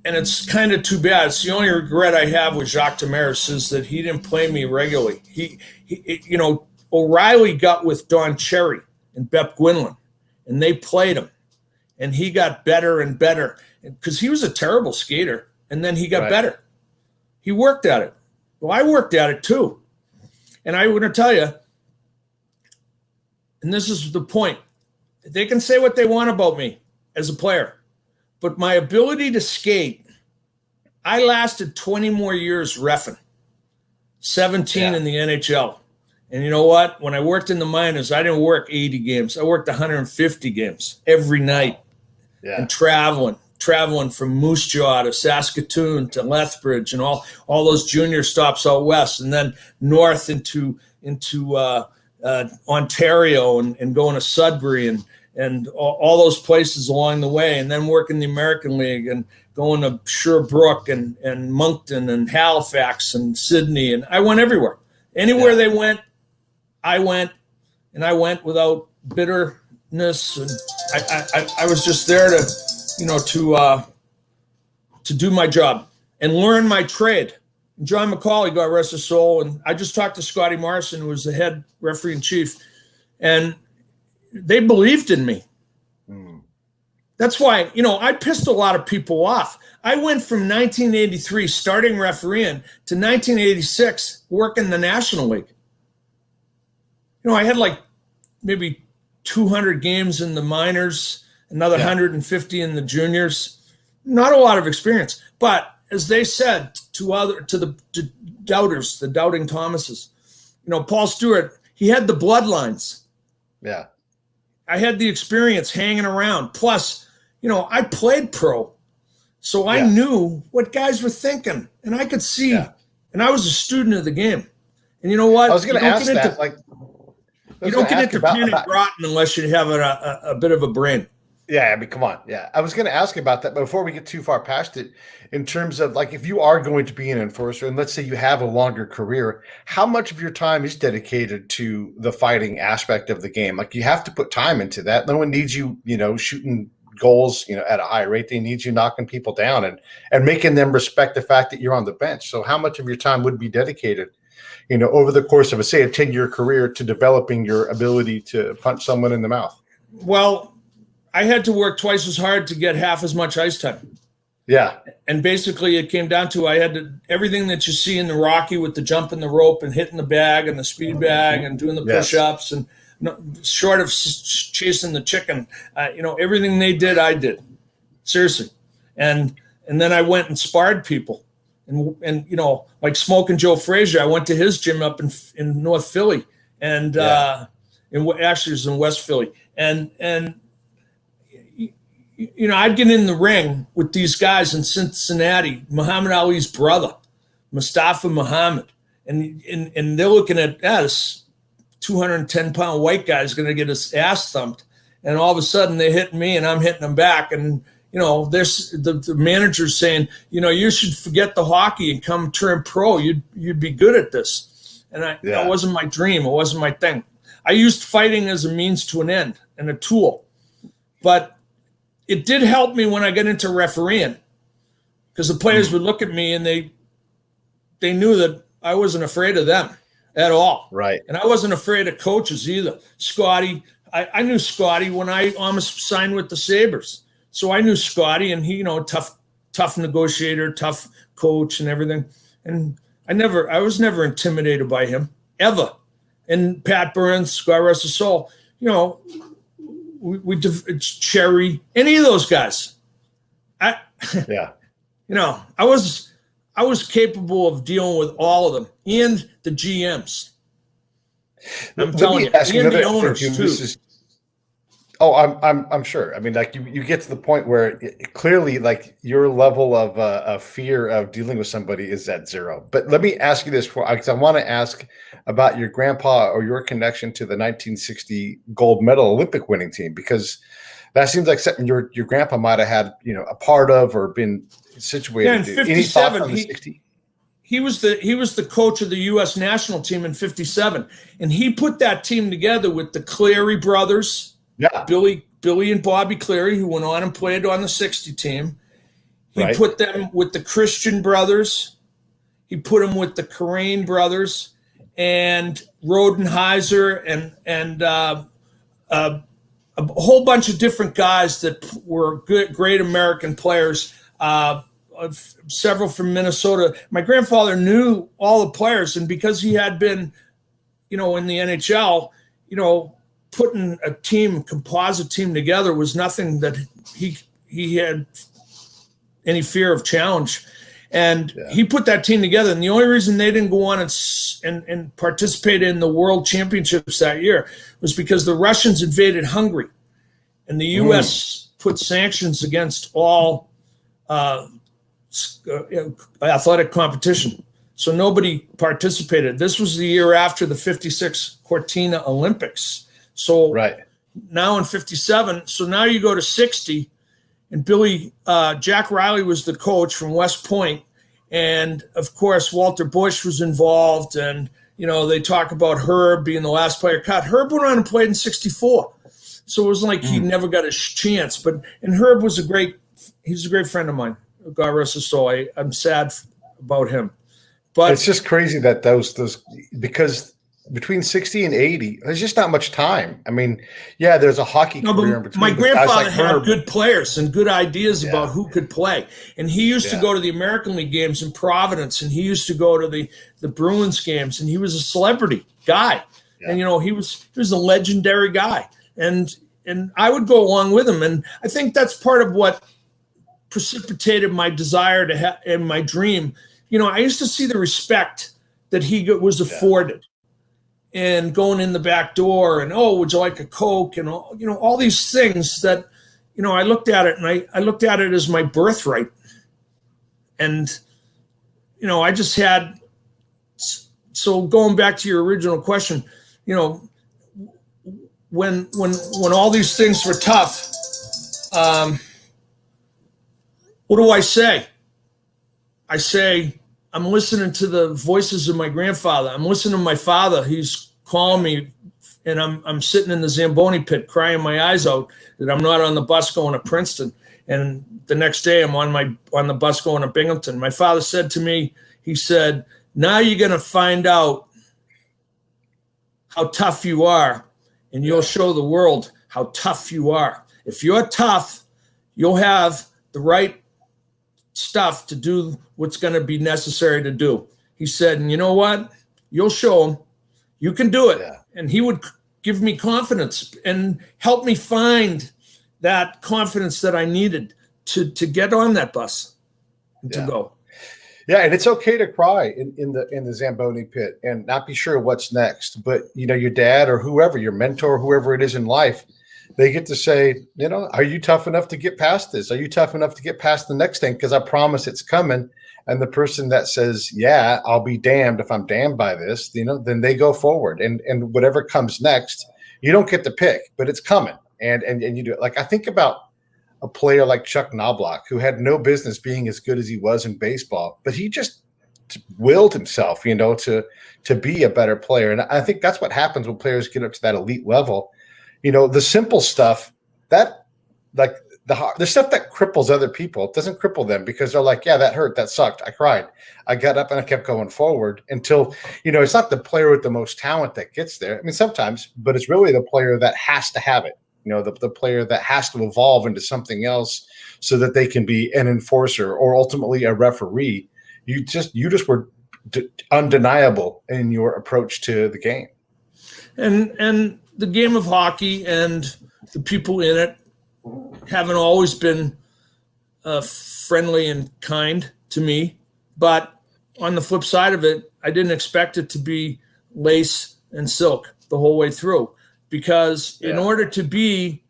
and it's kind of too bad. It's the only regret I have with Jacques Demers is that he didn't play me regularly. O'Reilly got with Don Cherry and Bep Gwynlyn, and they played him, and he got better and better because he was a terrible skater, and then he got better. He worked at it. Well, I worked at it too. And I'm going to tell you, and this is the point, they can say what they want about me as a player, but my ability to skate, I lasted 20 more years reffing, 17 in the NHL. And you know what? When I worked in the minors, I didn't work 80 games. I worked 150 games every night and traveling from Moose Jaw to Saskatoon to Lethbridge and all those junior stops out west, and then north into Ontario and going to Sudbury and all those places along the way, and then working the American League and going to Sherbrooke and Moncton and Halifax and Sydney, and I went everywhere. Anywhere they went, I went, and I went without bitterness, and I was just there to do my job and learn my trade. And John McCauley, God rest his soul, and I just talked to Scotty Morrison, who was the head referee in chief, and they believed in me. That's why, I pissed a lot of people off. I went from 1983 starting refereeing to 1986 working the National League. I had like maybe 200 games in the minors, another 150 in the juniors. Not a lot of experience, but as they said to the doubters, the doubting Thomases, Paul Stewart, he had the bloodlines. Yeah, I had the experience hanging around. Plus, I played pro, so I knew what guys were thinking, and I could see. And I was a student of the game. And you know what? I was going to ask that. You don't get into panic rotten unless you have a bit of a brain. Yeah, I mean, come on. Yeah, I was going to ask you about that, but before we get too far past it, in terms of if you are going to be an enforcer, and let's say you have a longer career, how much of your time is dedicated to the fighting aspect of the game? You have to put time into that. No one needs you, shooting goals, at a high rate. They need you knocking people down and making them respect the fact that you're on the bench. So how much of your time would be dedicated, over the course of a 10-year career to developing your ability to punch someone in the mouth? Well, I had to work twice as hard to get half as much ice time. Yeah. And basically it came down to I had to everything that you see in the Rocky with the jump in the rope and hitting the bag and the speed bag and doing the push-ups and short of chasing the chicken, everything they did, I did. Seriously. And then I went and sparred people. And like Smoke and Joe Frazier, I went to his gym up in North Philly. And actually it was in West Philly. And I'd get in the ring with these guys in Cincinnati, Muhammad Ali's brother, Mustafa Muhammad, and they're looking at us, 210-pound white guy's going to get his ass thumped, and all of a sudden they're hitting me and I'm hitting them back, and there's the manager's saying, you should forget the hockey and come turn pro. You'd be good at this, and that wasn't my dream. It wasn't my thing. I used fighting as a means to an end and a tool, but it did help me when I got into refereeing because the players would look at me and they knew that I wasn't afraid of them at all. Right. And I wasn't afraid of coaches either. Scotty, I knew Scotty when I almost signed with the Sabres. So I knew Scotty, and he, tough negotiator, tough coach and everything. And I was never intimidated by him, ever. And Pat Burns, God rest his soul, Cherry, any of those guys. I was capable of dealing with all of them and the GMs. I'm Let telling me you, ask you and the another thing, owners too. too. This is Oh, I'm sure. I mean, like you get to the point where clearly, like your level of fear of dealing with somebody is at zero. But let me ask you this because I want to ask about your grandpa or your connection to the 1960 gold medal Olympic winning team, because that seems like something your grandpa might have had, a part of or been Yeah, situated in to. Any thoughts '57, on the 60? he was the coach of the U.S. national team in '57, and he put that team together with the Cleary brothers, Yeah, Billy and Bobby Cleary, who went on and played on the '60 team. He right. put them with the Christian brothers. He put them with the Carane brothers and Rodenheiser and a whole bunch of different guys that were good, great American players. Several from Minnesota. My grandfather knew all the players, and because he had been, in the NHL, putting a composite team together was nothing that he had any fear of challenge. And he put that team together. And the only reason they didn't go on and participate in the World Championships that year was because the Russians invaded Hungary. And the U.S. put sanctions against all athletic competition. So nobody participated. This was the year after the '56 Cortina Olympics. So now in '57, so now you go to '60, and Jack Riley was the coach from West Point. And of course, Walter Bush was involved. And, they talk about Herb being the last player cut. Herb went on and played in '64. So it was like he never got a chance. And Herb was a great friend of mine. God rest his soul. I'm sad about him. But it's just crazy that those because between 60 and 80, there's just not much time. I mean, yeah, there's a hockey career in between. My grandfather had good players and good ideas about who could play. And he used to go to the American League games in Providence, and he used to go to the Bruins games, and he was a celebrity guy. Yeah. And, he was a legendary guy. And I would go along with him. And I think that's part of what precipitated my desire to have and my dream. I used to see the respect that he was afforded. And going in the back door and, would you like a Coke? And, all these things that, I looked at it and I looked at it as my birthright. And, I just had, so going back to your original question, when all these things were tough, what do I say? I say, I'm listening to the voices of my grandfather. I'm listening to my father. He's calling me, and I'm sitting in the Zamboni pit crying my eyes out that I'm not on the bus going to Princeton. And the next day I'm on the bus going to Binghamton. My father said to me, he said, now you're going to find out how tough you are, and you'll show the world how tough you are. If you're tough, you'll have the right stuff to do what's going to be necessary to do. He said, and you know what? You'll show them. You can do it. Yeah. And he would give me confidence and help me find that confidence that I needed to get on that bus and to go. Yeah, and it's okay to cry in the Zamboni pit and not be sure what's next. But your dad or whoever, your mentor, whoever it is in life, they get to say, are you tough enough to get past this? Are you tough enough to get past the next thing? Because I promise it's coming. And the person that says, yeah, I'll be damned if I'm damned by this, then they go forward. And whatever comes next, you don't get to pick, but it's coming. And you do it. Like I think about a player like Chuck Knobloch, who had no business being as good as he was in baseball, but he just willed himself, to be a better player. And I think that's what happens when players get up to that elite level. The simple stuff that like the stuff that cripples other people, it doesn't cripple them because they're like, yeah, that hurt. That sucked. I cried. I got up and I kept going forward until, it's not the player with the most talent that gets there. I mean, sometimes, but it's really the player that has to have it. The player that has to evolve into something else so that they can be an enforcer or ultimately a referee. You just were undeniable in your approach to the game. And the game of hockey and the people in it haven't always been friendly and kind to me. But on the flip side of it, I didn't expect it to be lace and silk the whole way through, because in order to be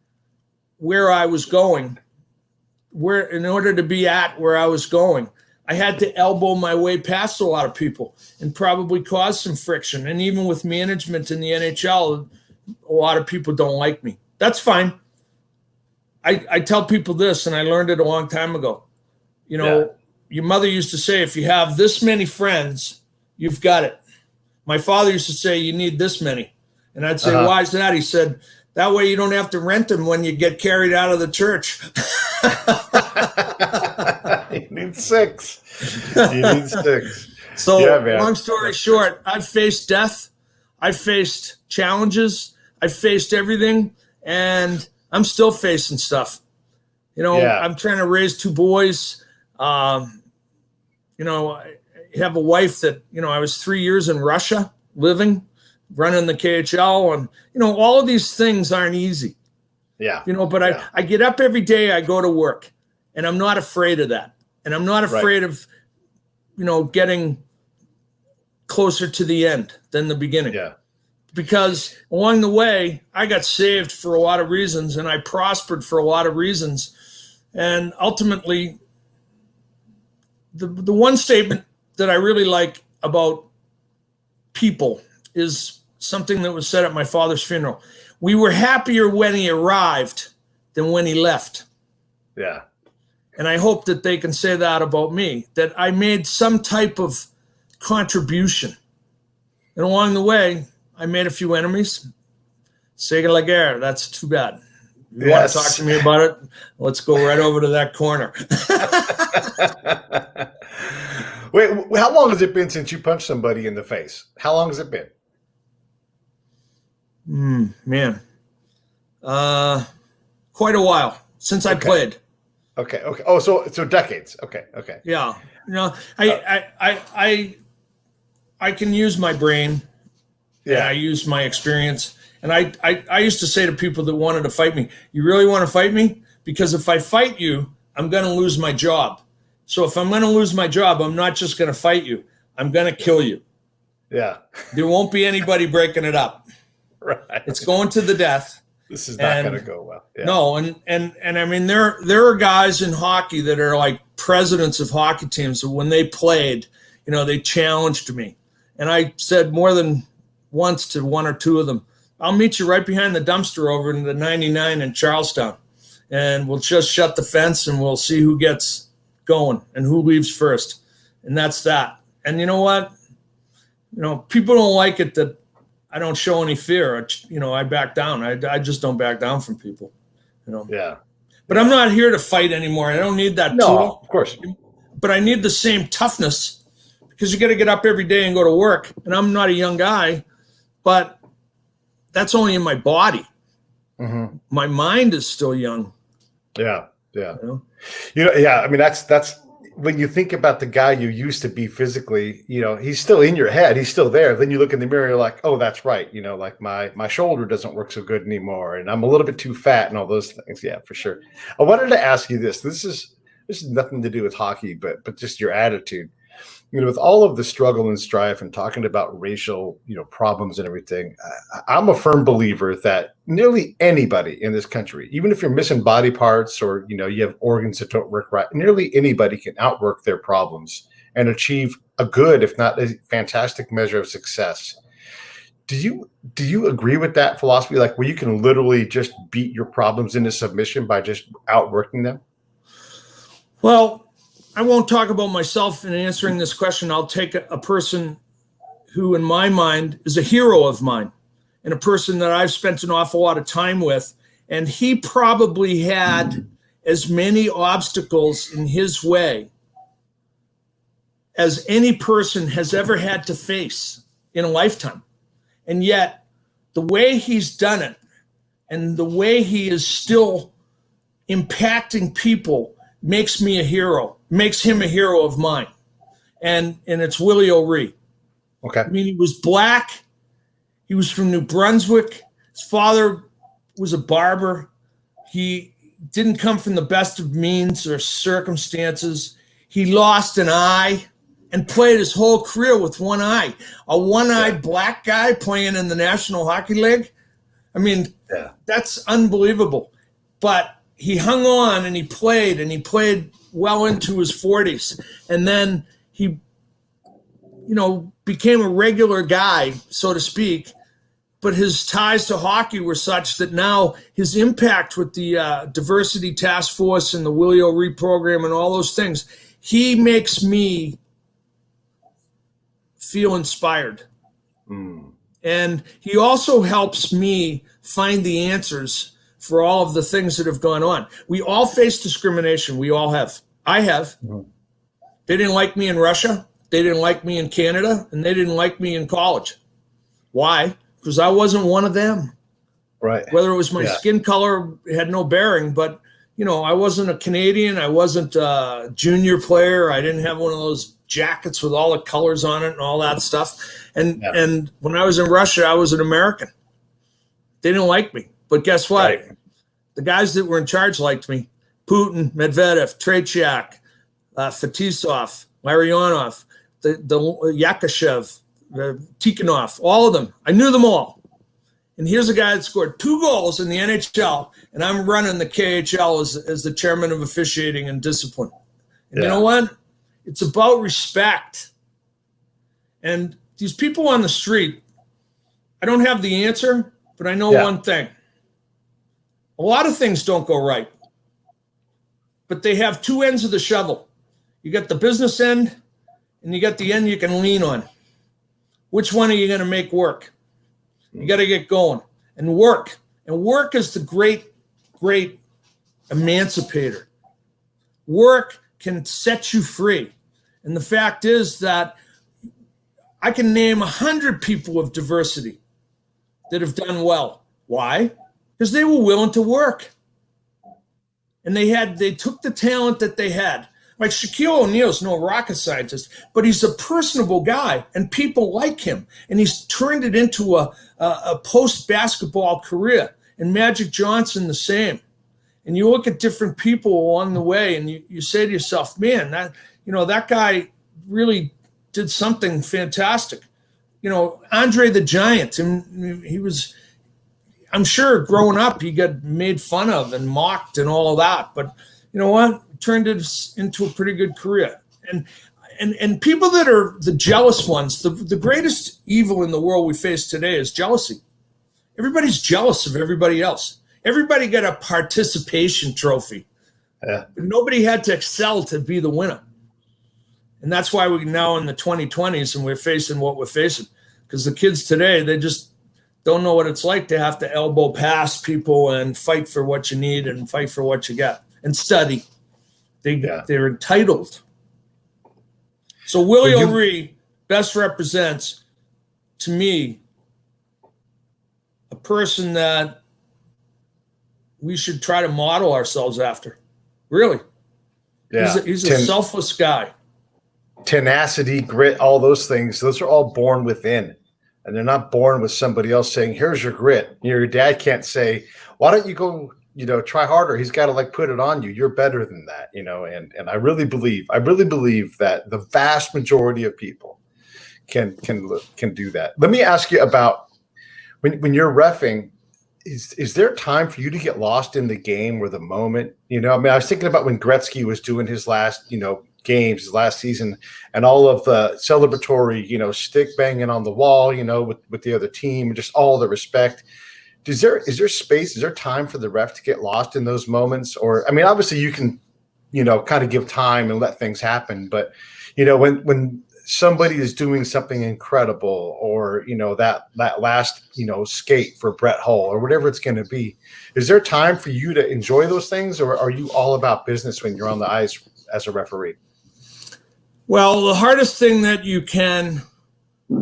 where I was going, in order to be at where I was going, I had to elbow my way past a lot of people and probably cause some friction. And even with management in the NHL, a lot of people don't like me. That's fine. I tell people this, and I learned it a long time ago. You know, your mother used to say, if you have this many friends, you've got it. My father used to say, you need this many. And I'd say, why is that? He said, that way you don't have to rent them when you get carried out of the church. You need 6. You need 6. So long story short, I've faced death. I've faced challenges. I've faced everything. And I'm still facing stuff. You know, I'm trying to raise 2 boys. You know, I have a wife that, you know, I was 3 years in Russia living, running the KHL. And, you know, all of these things aren't easy. Yeah. You know, but I get up every day, I go to work, and I'm not afraid of that. And I'm not afraid of, you know, getting closer to the end than the beginning. Yeah. Because along the way, I got saved for a lot of reasons, and I prospered for a lot of reasons. And ultimately, the one statement that I really like about people is something that was said at my father's funeral. We were happier when he arrived than when he left. Yeah. And I hope that they can say that about me, that I made some type of contribution. And along the way, I made a few enemies. C'est la guerre. That's too bad. You want to talk to me about it? Let's go right over to that corner. Wait, how long has it been since you punched somebody in the face? How long has it been? Man. Quite a while since I played. Okay. Oh, so decades. Okay. Yeah. You know, I can use my brain. Yeah. I use my experience. And I used to say to people that wanted to fight me, you really want to fight me? Because if I fight you, I'm going to lose my job. So if I'm going to lose my job, I'm not just going to fight you. I'm going to kill you. Yeah. There won't be anybody breaking it up. Right. It's going to the death. This is not going to go well. Yeah. No, and I mean there are guys in hockey that are like presidents of hockey teams. So when they played, you know, they challenged me, and I said more than once to 1 or 2 of them, I'll meet you right behind the dumpster over in the 99 in Charlestown, and we'll just shut the fence and we'll see who gets going and who leaves first, and that's that. And you know what? You know, people don't like it that I don't show any fear. You know, I back down. I just don't back down from people, you know. Yeah. But I'm not here to fight anymore. I don't need that tool. No, of course. But I need the same toughness, because you got to get up every day and go to work. And I'm not a young guy, but that's only in my body. Mm-hmm. My mind is still young. Yeah. You know, I mean, that's when you think about the guy you used to be physically, you know, he's still in your head. He's still there. Then you look in the mirror, you're like, oh, that's right. You know, like my shoulder doesn't work so good anymore, and I'm a little bit too fat and all those things. Yeah, for sure. I wanted to ask you this. This is nothing to do with hockey, but just your attitude. You know, with all of the struggle and strife and talking about racial, you know, problems and everything, I'm a firm believer that nearly anybody in this country, even if you're missing body parts or, you know, you have organs that don't work right, nearly anybody can outwork their problems and achieve a good, if not a fantastic measure of success. Do you agree with that philosophy? Like where you can literally just beat your problems into submission by just outworking them? Well, I won't talk about myself in answering this question. I'll take a person who, in my mind, is a hero of mine and a person that I've spent an awful lot of time with. And he probably had as many obstacles in his way as any person has ever had to face in a lifetime. And yet, the way he's done it and the way he is still impacting people makes me a hero, makes him a hero of mine. And it's Willie O'Ree. Okay. I mean, he was black. He was from New Brunswick. His father was a barber. He didn't come from the best of means or circumstances. He lost an eye and played his whole career with one eye. A one-eyed black guy playing in the National Hockey League. I mean, that's unbelievable. But he hung on and he played well into his 40s. And then he, became a regular guy, so to speak. But his ties to hockey were such that now his impact with the Diversity Task Force and the Willie O'Ree program and all those things, he makes me feel inspired. And he also helps me find the answers for all of the things that have gone on. We all face discrimination. We all have. I have. They didn't like me in Russia. They didn't like me in Canada. And they didn't like me in college. Why? Because I wasn't one of them. Right. Whether it was my skin color, it had no bearing. But, I wasn't a Canadian. I wasn't a junior player. I didn't have one of those jackets with all the colors on it and all that stuff. And when I was in Russia, I was an American. They didn't like me. But guess what? Right. The guys that were in charge liked me. Putin, Medvedev, Tretiak, Fetisov, Larionov, the Yakashev, Tikhonov, all of them. I knew them all. And here's a guy that scored 2 goals in the NHL, and I'm running the KHL as the chairman of officiating and discipline. And you know what? It's about respect. And these people on the street, I don't have the answer, but I know one thing. A lot of things don't go right, but they have 2 ends of the shovel. You got the business end, and you got the end you can lean on. Which one are you going to make work? You got to get going and work. And work is the great, great emancipator. Work can set you free. And the fact is that I can name 100 people of diversity that have done well. Why? Because they were willing to work. And they took the talent that they had. Like Shaquille O'Neal's no rocket scientist, but he's a personable guy, and people like him. And he's turned it into a post-basketball career. And Magic Johnson the same. And you look at different people along the way, and you say to yourself, man, that guy really did something fantastic. Andre the Giant, and he was, I'm sure growing up he got made fun of and mocked and all of that. But you know what? Turned it into a pretty good career. And people that are the jealous ones, the greatest evil in the world we face today is jealousy. Everybody's jealous of everybody else. Everybody got a participation trophy. But nobody had to excel to be the winner. And that's why we're now in the 2020s and we're facing what we're facing. Because the kids today, they just don't know what it's like to have to elbow past people and fight for what you need and fight for what you got and study. They're entitled. So Willie O'Ree best represents, to me, a person that we should try to model ourselves after. Really. Yeah. He's a selfless guy. Tenacity, grit, all those things, those are all born within. And they're not born with somebody else saying, here's your grit. Your dad can't say, why don't you go try harder. He's got to put it on you. You're better than that, and I really believe that the vast majority of people can do that. Let me ask you about when you're reffing, is there time for you to get lost in the game or the moment? I was thinking about when Gretzky was doing his last, games, his last season, and all of the celebratory, stick banging on the wall, with the other team, and just all the respect. Is there space? Is there time for the ref to get lost in those moments? Or, obviously you can, kind of give time and let things happen. But, when somebody is doing something incredible or, that last, skate for Brett Hull or whatever it's going to be, is there time for you to enjoy those things? Or are you all about business when you're on the ice as a referee? Well, the hardest thing that you can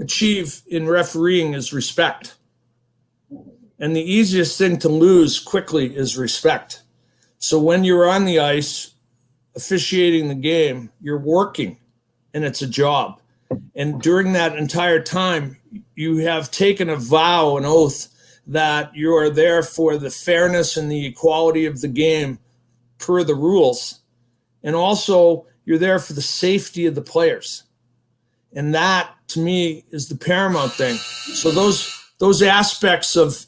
achieve in refereeing is respect. And the easiest thing to lose quickly is respect. So when you're on the ice officiating the game, you're working and it's a job. And during that entire time, you have taken a vow, an oath, that you are there for the fairness and the equality of the game per the rules. And also you're there for the safety of the players. And that to me is the paramount thing. So those aspects of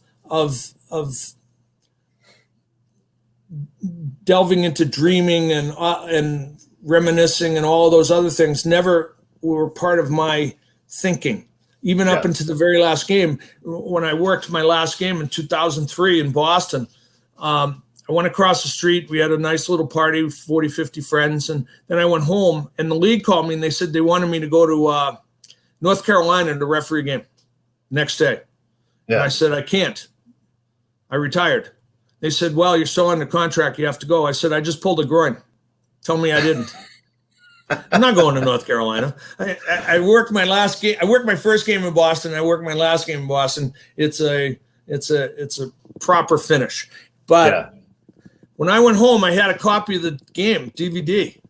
delving into dreaming and reminiscing and all those other things never were part of my thinking, even up into the very last game. When I worked my last game in 2003 in Boston, I went across the street. We had a nice little party with 40, 50 friends. And then I went home, and the league called me, and they said they wanted me to go to North Carolina to referee a game next day. Yeah. And I said, I can't. I retired. They said, well, you're still under contract. You have to go. I said, I just pulled a groin. Tell me I didn't. I'm not going to North Carolina. I worked my last game. I worked my first game in Boston. I worked my last game in Boston. It's a proper finish. But when I went home, I had a copy of the game, DVD.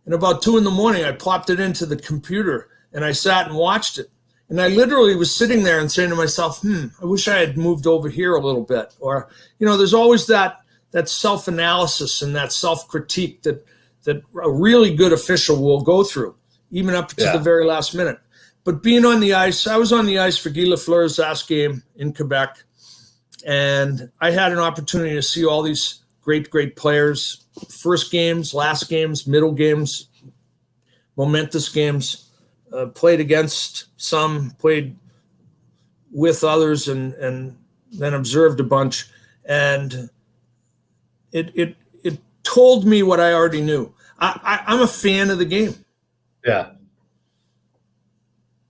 And about 2 a.m, I plopped it into the computer, and I sat and watched it. And I literally was sitting there and saying to myself, I wish I had moved over here a little bit. Or, there's always that self-analysis and that self-critique that a really good official will go through, even up to the very last minute. But being on the ice, I was on the ice for Guy Lafleur's last game in Quebec, and I had an opportunity to see all these great, great players, first games, last games, middle games, momentous games, played against some, played with others, and then observed a bunch. And it told me what I already knew. I'm a fan of the game. Yeah.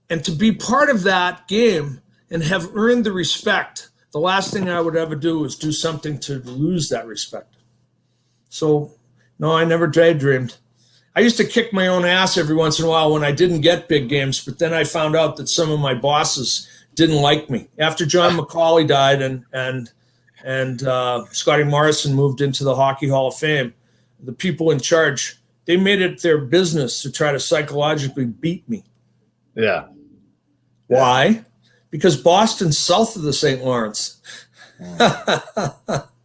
And to be part of that game and have earned the respect, the last thing I would ever do is do something to lose that respect. So, no, I never daydreamed. I used to kick my own ass every once in a while when I didn't get big games, but then I found out that some of my bosses didn't like me. After John McCauley died and Scotty Morrison moved into the Hockey Hall of Fame, the people in charge, they made it their business to try to psychologically beat me. Yeah. Why? Because Boston's south of the St. Lawrence.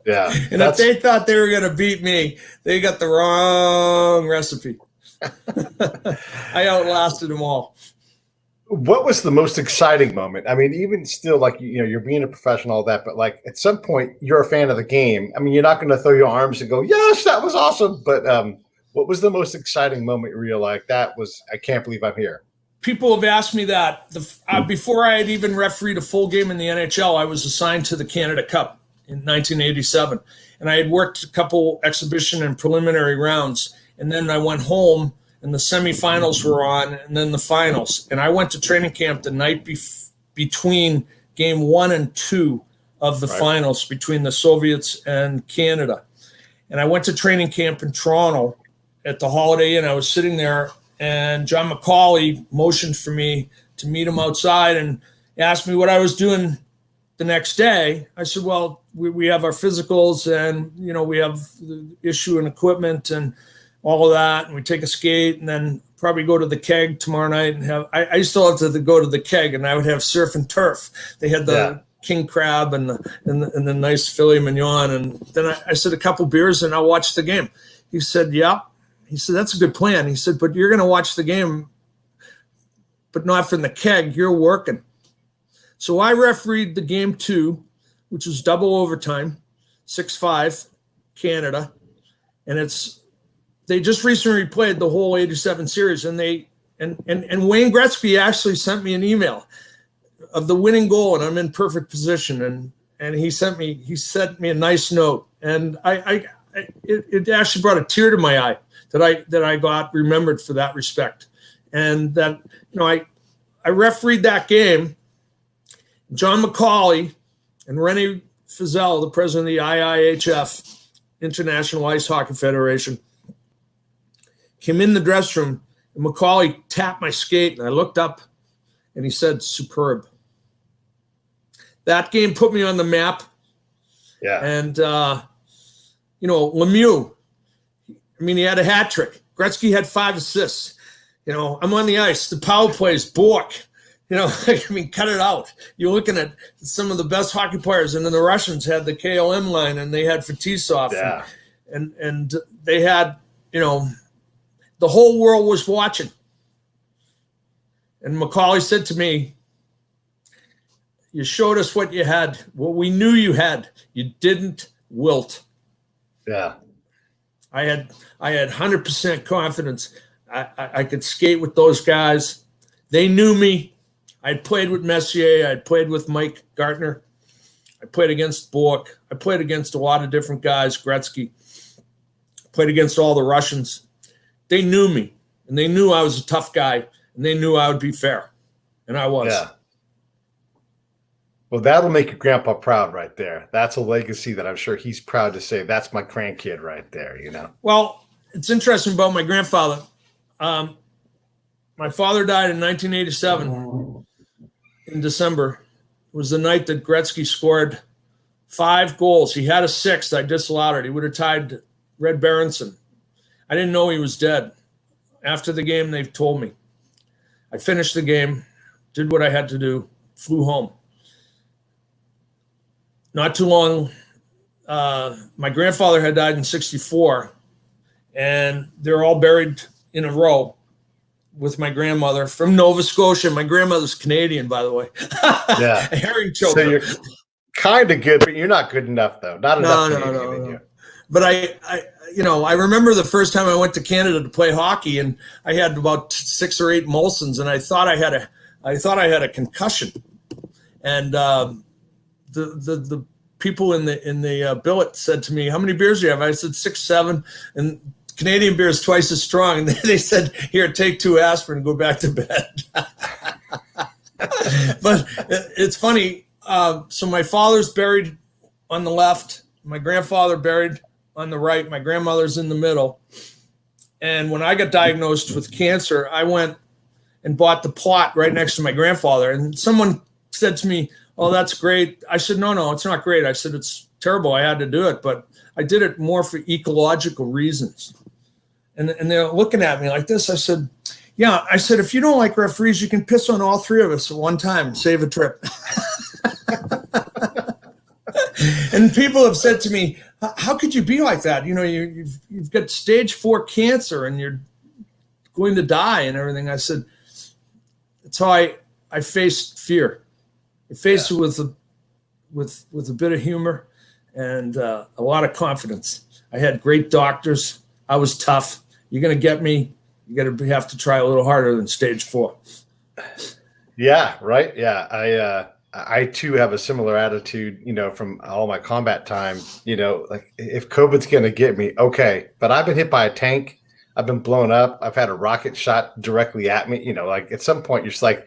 Yeah. And if they thought they were going to beat me, they got the wrong recipe. I outlasted them all. What was the most exciting moment? I mean, even still, like, you're being a professional, all that, but like at some point you're a fan of the game. I mean, you're not going to throw your arms and go, yes, that was awesome. But what was the most exciting moment where you're like, I can't believe I'm here? People have asked me that. Before I had even refereed a full game in the NHL, I was assigned to the Canada Cup in 1987. And I had worked a couple exhibition and preliminary rounds. And then I went home, and the semifinals were on, and then the finals. And I went to training camp the night between game 1 and 2 of the finals between the Soviets and Canada. And I went to training camp in Toronto at the Holiday Inn. I was sitting there, and John McCauley motioned for me to meet him outside and asked me what I was doing the next day. I said, well, we have our physicals, and, we have the issue and equipment and all of that, and we take a skate, and then probably go to the keg tomorrow night and have. I used to love to go to the keg, and I would have surf and turf. They had the king crab and the nice filet mignon, and then I said a couple beers, and I'll watch the game. He said, yeah. He said, that's a good plan. He said, but you're going to watch the game, but not from the keg. You're working. So I refereed the game 2, which was double overtime, 6-5, Canada, and they just recently played the whole 87 series, and and Wayne Gretzky actually sent me an email of the winning goal, and I'm in perfect position, and he sent me a nice note, and it actually brought a tear to my eye that I got remembered for that respect, and that I refereed that game. John McCauley and Rene Fizel, the president of the IIHF, International Ice Hockey Federation, came in the dressing room, and McCauley tapped my skate, and I looked up, and he said, superb. That game put me on the map. Yeah. And, Lemieux, he had a hat trick. Gretzky had 5 assists. I'm on the ice. The power plays, Bork. Cut it out. You're looking at some of the best hockey players, and then the Russians had the KLM line, and they had Fetisov. Yeah. And they had, the whole world was watching. And Macaulay said to me, you showed us what you had, what we knew you had. You didn't wilt. Yeah. I had 100% confidence. I could skate with those guys. They knew me. I'd played with Messier. I'd played with Mike Gartner. I played against Bork. I played against a lot of different guys, Gretzky. Played against all the Russians. They knew me, and they knew I was a tough guy, and they knew I would be fair, and I was. Yeah. Well, that'll make your grandpa proud right there. That's a legacy that I'm sure he's proud to say, that's my grandkid right there, you know? Well, it's interesting about my grandfather. My father died in 1987 in December. It was the night that Gretzky scored 5 goals. He had a 6th. I disallowed it. He would have tied Red Berenson. I didn't know he was dead. After the game, they told me. I finished the game, did what I had to do, flew home. Not too long, my grandfather had died in 1964, and they're all buried in a row with my grandmother from Nova Scotia. My grandmother's Canadian, by the way. Yeah. A herring choker. So you're kind of good, but you're not good enough, though. Not enough Canadian in you. But I remember the first time I went to Canada to play hockey, and I had about 6 or 8 Molsons, and I thought I had a concussion, and the people in the billet said to me, "How many beers do you have?" I said 6, 7, and Canadian beer is twice as strong. And they said, "Here, take 2 aspirin and go back to bed." But it's funny. So my father's buried on the left, my grandfather buried on the right, my grandmother's in the middle. And when I got diagnosed with cancer, I went and bought the plot right next to my grandfather. And someone said to me, "Oh, that's great." I said, no, it's not great. I said, "It's terrible. I had to do it, but I did it more for ecological reasons." And they're looking at me like this. I said, "Yeah." I said, "If you don't like referees, you can piss on all 3 of us at one time and save a trip." And people have said to me, "How could you be like that? You know, you've got stage 4 cancer and you're going to die and everything." I said, "That's how I faced fear. I faced it with a bit of humor and a lot of confidence. I had great doctors. I was tough. You're going to get me. You have to try a little harder than stage 4." Yeah, right. Yeah. I too have a similar attitude, you know, from all my combat time, you know, like if COVID's going to get me, okay, but I've been hit by a tank. I've been blown up. I've had a rocket shot directly at me. You know, like at some point you're just like,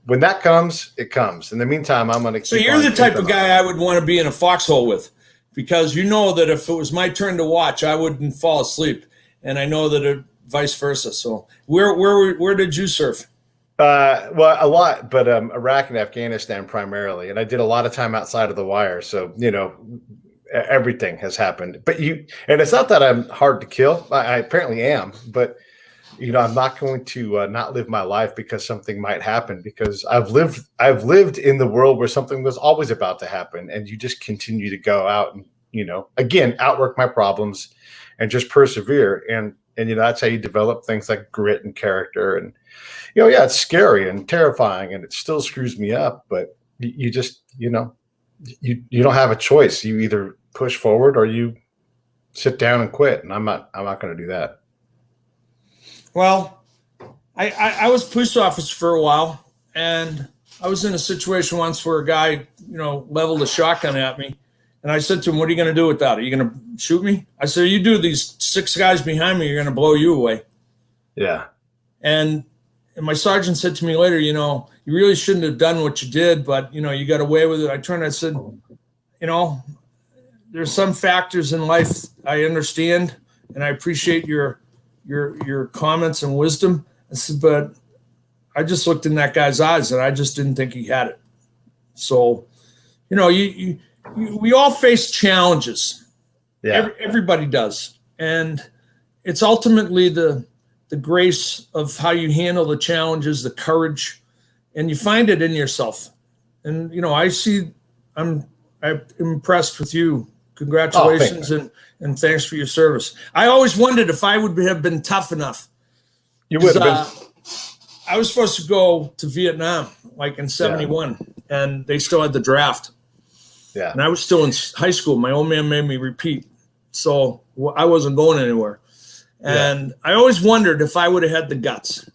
when that comes, it comes. In the meantime, I'm going to keep. So you're the type of guy I would want to be in a foxhole with, because you know that if it was my turn to watch, I wouldn't fall asleep. And I know that vice versa. So where did you serve? Well, a lot, but Iraq and Afghanistan primarily, and I did a lot of time outside of the wire. So you know, everything has happened. But and it's not that I'm hard to kill. I apparently am, but you know, I'm not going to not live my life because something might happen. Because I've lived in the world where something was always about to happen, and you just continue to go out and, you know, again, outwork my problems and just persevere. And you know, that's how you develop things like grit and character. And you know, yeah, it's scary and terrifying, and it still screws me up. But you just, you know, you don't have a choice. You either push forward or you sit down and quit. And I'm not going to do that. Well, I was police officer for a while, and I was in a situation once where a guy, you know, leveled a shotgun at me. And I said to him, "What are you going to do with that? Are you going to shoot me?" I said, "You do, these 6 guys behind me, you're going to blow you away." Yeah. And my sergeant said to me later, "You know, you really shouldn't have done what you did, but, you know, you got away with it." I turned and I said, "You know, there's some factors in life I understand, and I appreciate your comments and wisdom." I said, "But I just looked in that guy's eyes and I just didn't think he had it." So, you know, we all face challenges. Yeah. Everybody does. And it's ultimately the grace of how you handle the challenges, the courage, and you find it in yourself. And, you know, I'm impressed with you. Congratulations. And thanks for your service. I always wondered if I would have been tough enough. You would have been. I was supposed to go to Vietnam, like in 71, and they still had the draft. Yeah. And I was still in high school. My old man made me repeat. So I wasn't going anywhere. And I always wondered if I would have had the guts.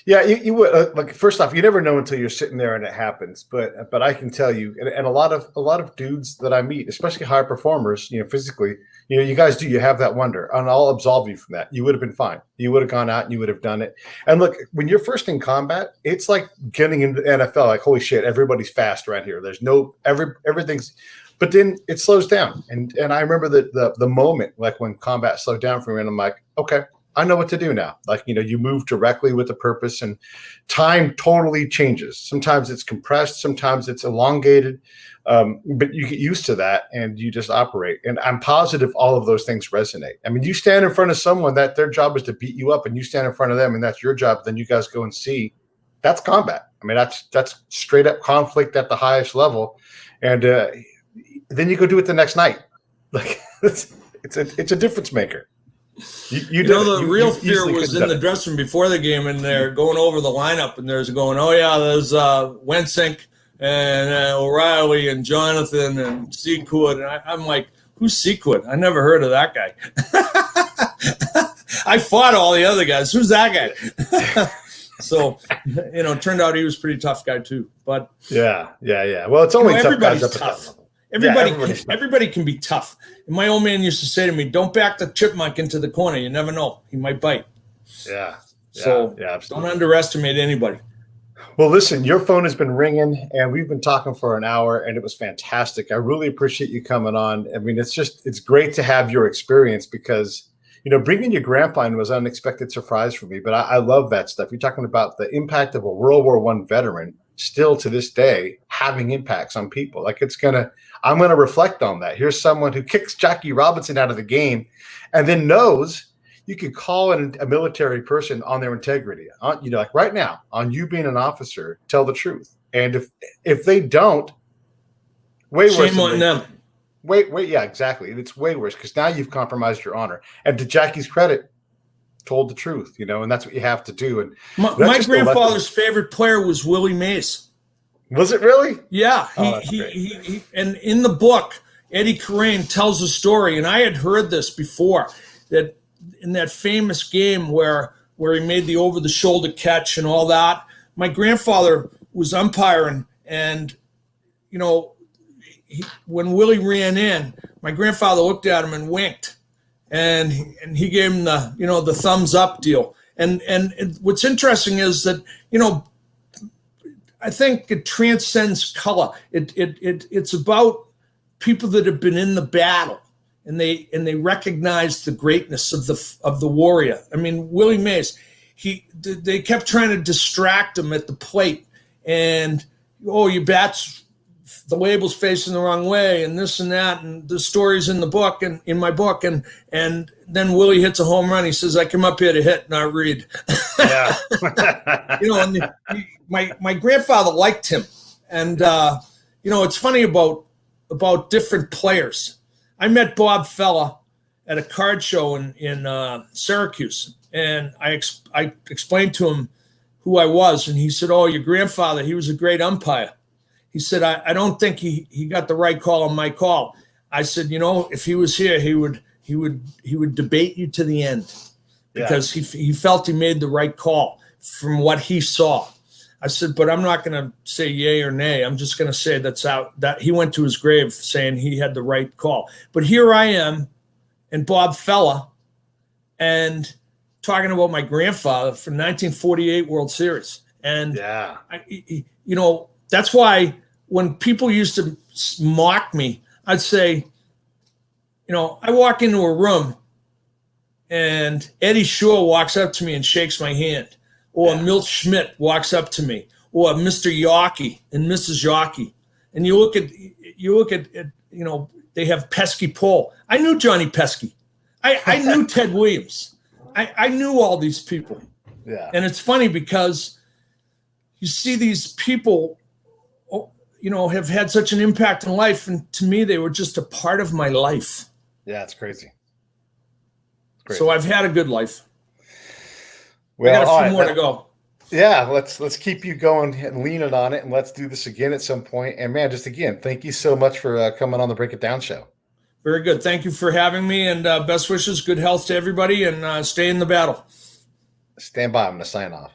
Yeah, you would. Like, first off, you never know until you're sitting there and it happens. But I can tell you, and a lot of dudes that I meet, especially high performers, physically, you guys do. You have that wonder, and I'll absolve you from that. You would have been fine. You would have gone out and you would have done it. And look, when you're first in combat, it's like getting into the NFL. Like, holy shit, everybody's fast right here. There's everything's. But then it slows down, and I remember the moment, like when combat slowed down for me, and I'm like, okay, I know what to do now. Like, you move directly with a purpose, and time totally changes. Sometimes it's compressed, sometimes it's elongated, but you get used to that and you just operate. And I'm positive all of those things resonate. I mean, you stand in front of someone that their job is to beat you up, and you stand in front of them, and that's your job. Then you guys go and see. That's combat. I mean, that's straight up conflict at the highest level, and then you go do it the next night. Like, it's a difference maker. The real fear was in the dressing room before the game, and they're going over the lineup, and there's going, oh yeah, there's Wensink and O'Reilly and Jonathan and Sequid, and I'm like, who's Sequid? I never heard of that guy. I fought all the other guys. Who's that guy? So, it turned out he was a pretty tough guy too. But yeah. Well, it's only tough guys up tough. Everybody can be tough. And my old man used to say to me, don't back the chipmunk into the corner. You never know. He might bite. Yeah. So don't underestimate anybody. Well, listen, your phone has been ringing, and we've been talking for an hour, and it was fantastic. I really appreciate you coming on. I mean, it's great to have your experience, because, bringing your grandpa in was an unexpected surprise for me. But I love that stuff. You're talking about the impact of a World War I veteran still to this day having impacts on people. Like, I'm going to reflect on that. Here's someone who kicks Jackie Robinson out of the game and then knows you could call a military person on their integrity. Like right now, on you being an officer, tell the truth. And if they don't, way worse. Shame on them. Wait, yeah, exactly. It's way worse, because now you've compromised your honor. And to Jackie's credit, told the truth, and that's what you have to do. And my grandfather's favorite player was Willie Mays. Was it really? Yeah. He and in the book, Eddie Carrain tells a story, and I had heard this before, that in that famous game where he made the over-the-shoulder catch and all that, my grandfather was umpiring, and, when Willie ran in, my grandfather looked at him and winked, and he gave him the thumbs up deal. And what's interesting is that, I think it transcends color. It's about people that have been in the battle, and they recognize the greatness of the warrior. I mean, Willie Mays, they kept trying to distract him at the plate, and your bat's, the label's facing the wrong way, and this and that, and the stories in the book and in my book, and then Willie hits a home run. He says, "I come up here to hit, not read." Yeah. And my grandfather liked him, and it's funny about different players. I met Bob Fella at a card show in Syracuse, and I explained to him who I was, and he said, "Oh, your grandfather, he was a great umpire." He said, I don't think he got the right call on my call. I said, if he was here, he would debate you to the end, because he felt he made the right call from what he saw. I said, but I'm not going to say yay or nay. I'm just going to say that he went to his grave saying he had the right call. But here I am, and Bob Fella, and talking about my grandfather from 1948 World Series. And that's why when people used to mock me, I'd say, I walk into a room and Eddie Shore walks up to me and shakes my hand, or Milt Schmidt walks up to me, or Mr. Yawkey and Mrs. Yawkey. And you look at they have Pesky Pole. I knew Johnny Pesky. I knew Ted Williams. I knew all these people. Yeah. And it's funny because you see these people, have had such an impact in life. And to me, they were just a part of my life. Yeah, it's crazy. So I've had a good life. Well, I got a few more to go. Yeah, let's keep you going and leaning on it, and let's do this again at some point. And man, just again, thank you so much for coming on the Break It Down show. Very good. Thank you for having me, and best wishes, good health to everybody, and stay in the battle. Stand by. I'm going to sign off.